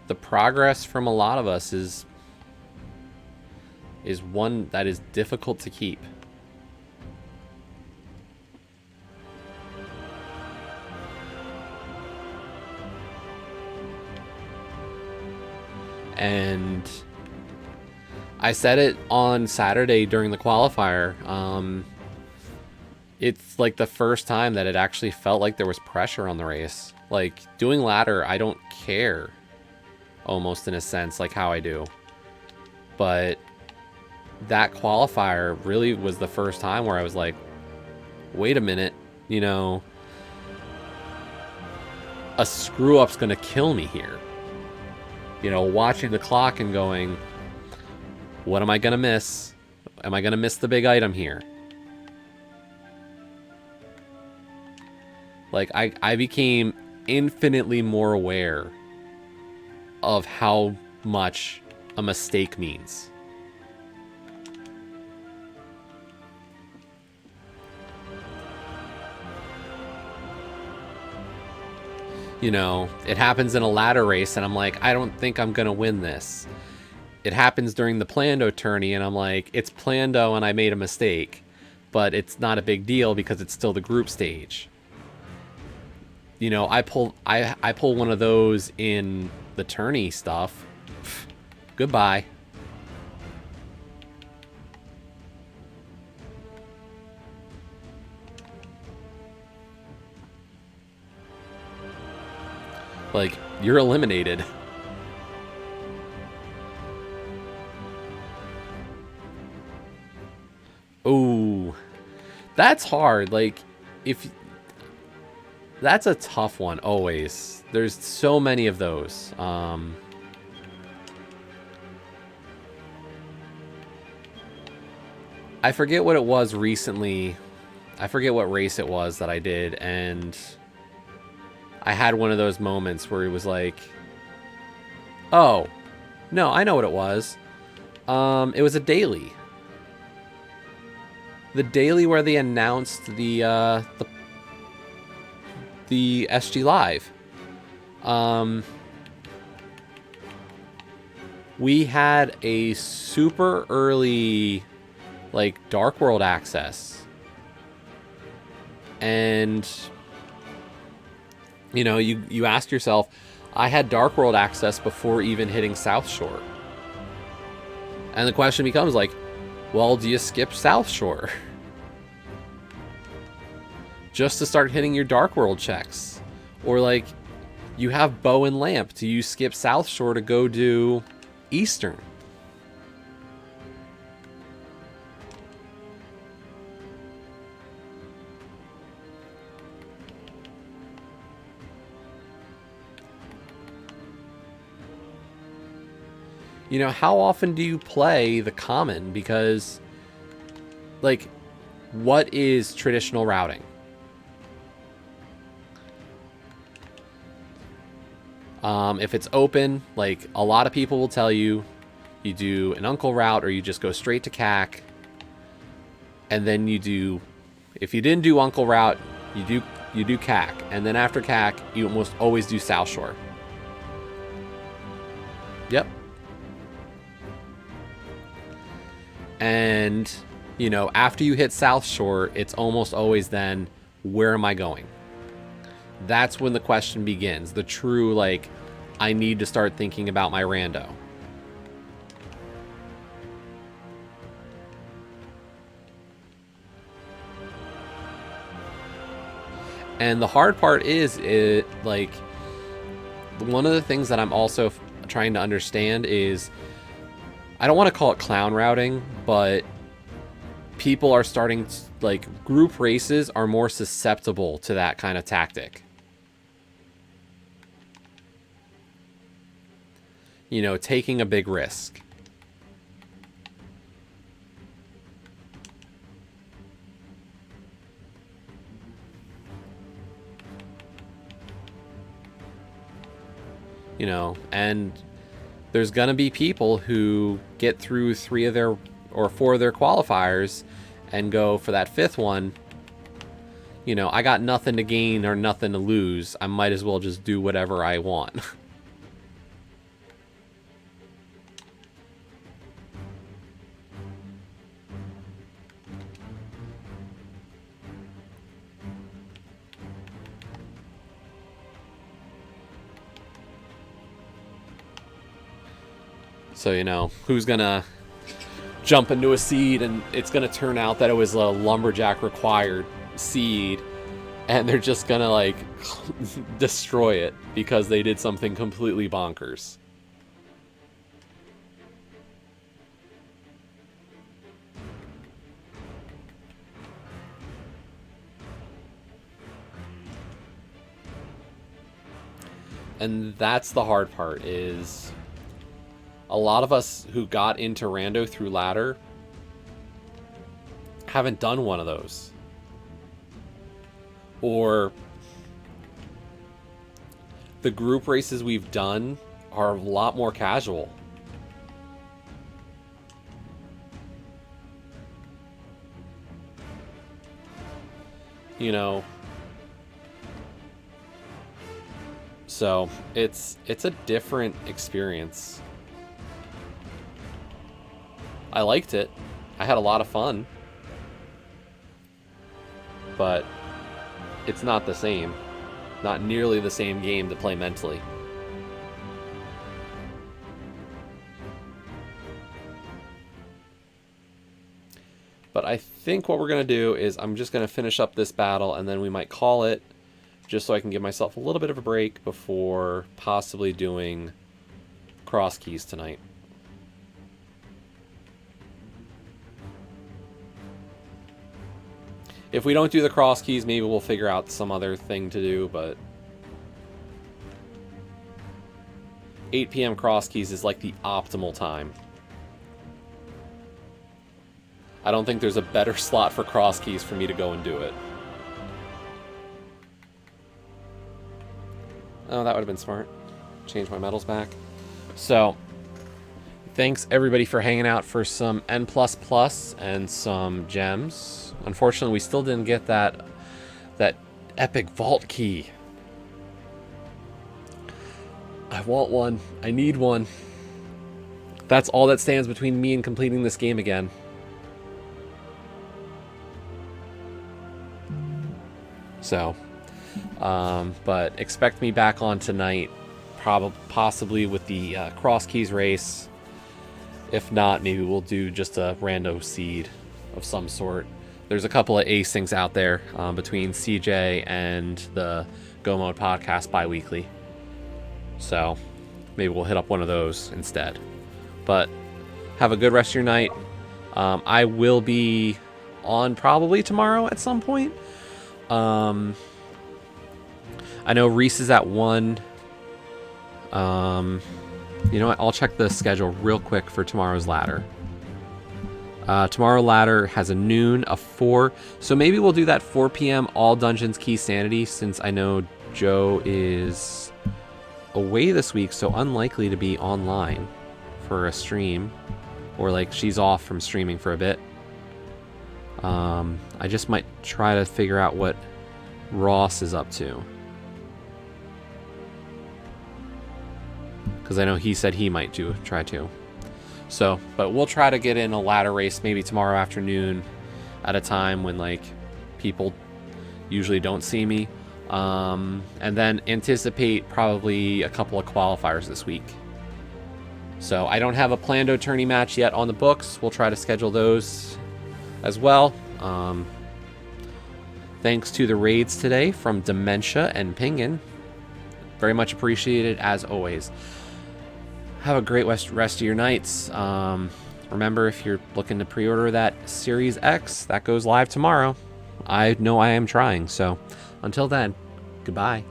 The progress from a lot of us is one that is difficult to keep. And I said it on Saturday during the qualifier. It's like the first time that it actually felt like there was pressure on the race. Like, doing ladder, I don't care. Almost in a sense, like how I do. But that qualifier really was the first time where I was like, wait a minute, you know, a screw up's gonna kill me here. You know, watching the clock and going, what am I gonna miss? Am I gonna miss the big item here? Like, I became infinitely more aware of how much a mistake means. You know, it happens in a ladder race and I'm like, I don't think I'm gonna win this. It happens during the Plando tourney and I'm like, it's Plando and I made a mistake, but it's not a big deal because it's still the group stage. You know, I pull one of those in the tourney stuff. Pfft, goodbye. Like, you're eliminated. That's hard. Like, if... That's a tough one, always. There's so many of those. I forget what it was recently. I forget what race it was that I did, and I had one of those moments where it was like, oh, no, I know what it was. It was a daily. The daily where they announced the SG Live. We had a super early, like, Dark World access. And, you know, you ask yourself, I had Dark World access before even hitting South Shore. And the question becomes, like, well, do you skip South Shore? Just to start hitting your Dark World checks? Or, like, you have Bow and Lamp. Do you skip South Shore to go do Eastern? You know, how often do you play the common? Because, like, what is traditional routing? If it's open, like, a lot of people will tell you, you do an Uncle route or you just go straight to CAC. And then you do, if you didn't do Uncle route, you do CAC. And then after CAC, you almost always do South Shore. Yep. And, you know, after you hit South Shore, it's almost always then, where am I going? That's when the question begins. The true, like, I need to start thinking about my rando. And the hard part is, like, one of the things that I'm also trying to understand is, I don't want to call it clown routing, but people are starting to, like, group races are more susceptible to that kind of tactic. You know, taking a big risk. You know, and there's going to be people who get through 3 of their or 4 of their qualifiers and go for that 5th one. You know, I got nothing to gain or nothing to lose. I might as well just do whatever I want. So, you know, who's gonna jump into a seed and it's gonna turn out that it was a lumberjack required seed and they're just gonna, like, destroy it because they did something completely bonkers. And that's the hard part, is a lot of us who got into rando through ladder haven't done one of those. Or the group races we've done are a lot more casual. You know, so it's a different experience. I liked it. I had a lot of fun. But it's not the same. Not nearly the same game to play mentally. But I think what we're going to do is I'm just going to finish up this battle and then we might call it, just so I can give myself a little bit of a break before possibly doing cross keys tonight. If we don't do the cross keys, maybe we'll figure out some other thing to do, but 8 p.m. cross keys is like the optimal time. I don't think there's a better slot for cross keys for me to go and do it. Oh, that would have been smart. Change my medals back. So, thanks everybody for hanging out for some N++ and some gems. Unfortunately, we still didn't get that epic vault key. I want one. I need one. That's all that stands between me and completing this game again. So, but expect me back on tonight, possibly with the cross keys race. If not, maybe we'll do just a rando seed of some sort. There's a couple of ace things out there between CJ and the Go Mode podcast bi-weekly. So maybe we'll hit up one of those instead. But have a good rest of your night. I will be on probably tomorrow at some point. I know Reese is at 1. You know what? I'll check the schedule real quick for tomorrow's ladder. Tomorrow ladder has a noon, a 4. So maybe we'll do that 4 p.m. all dungeons key sanity, since I know Joe is away this week, so unlikely to be online for a stream, or like she's off from streaming for a bit. I just might try to figure out what Ross is up to, because I know he said he might try to. So, but we'll try to get in a ladder race maybe tomorrow afternoon at a time when like people usually don't see me. And then anticipate probably a couple of qualifiers this week. So I don't have a planned tourney match yet on the books. We'll try to schedule those as well. Thanks to the raids today from Dementia and Pingin. Very much appreciated as always. Have a great rest of your nights. Remember, if you're looking to pre-order that Series X, that goes live tomorrow. I know I am trying. So until then, goodbye.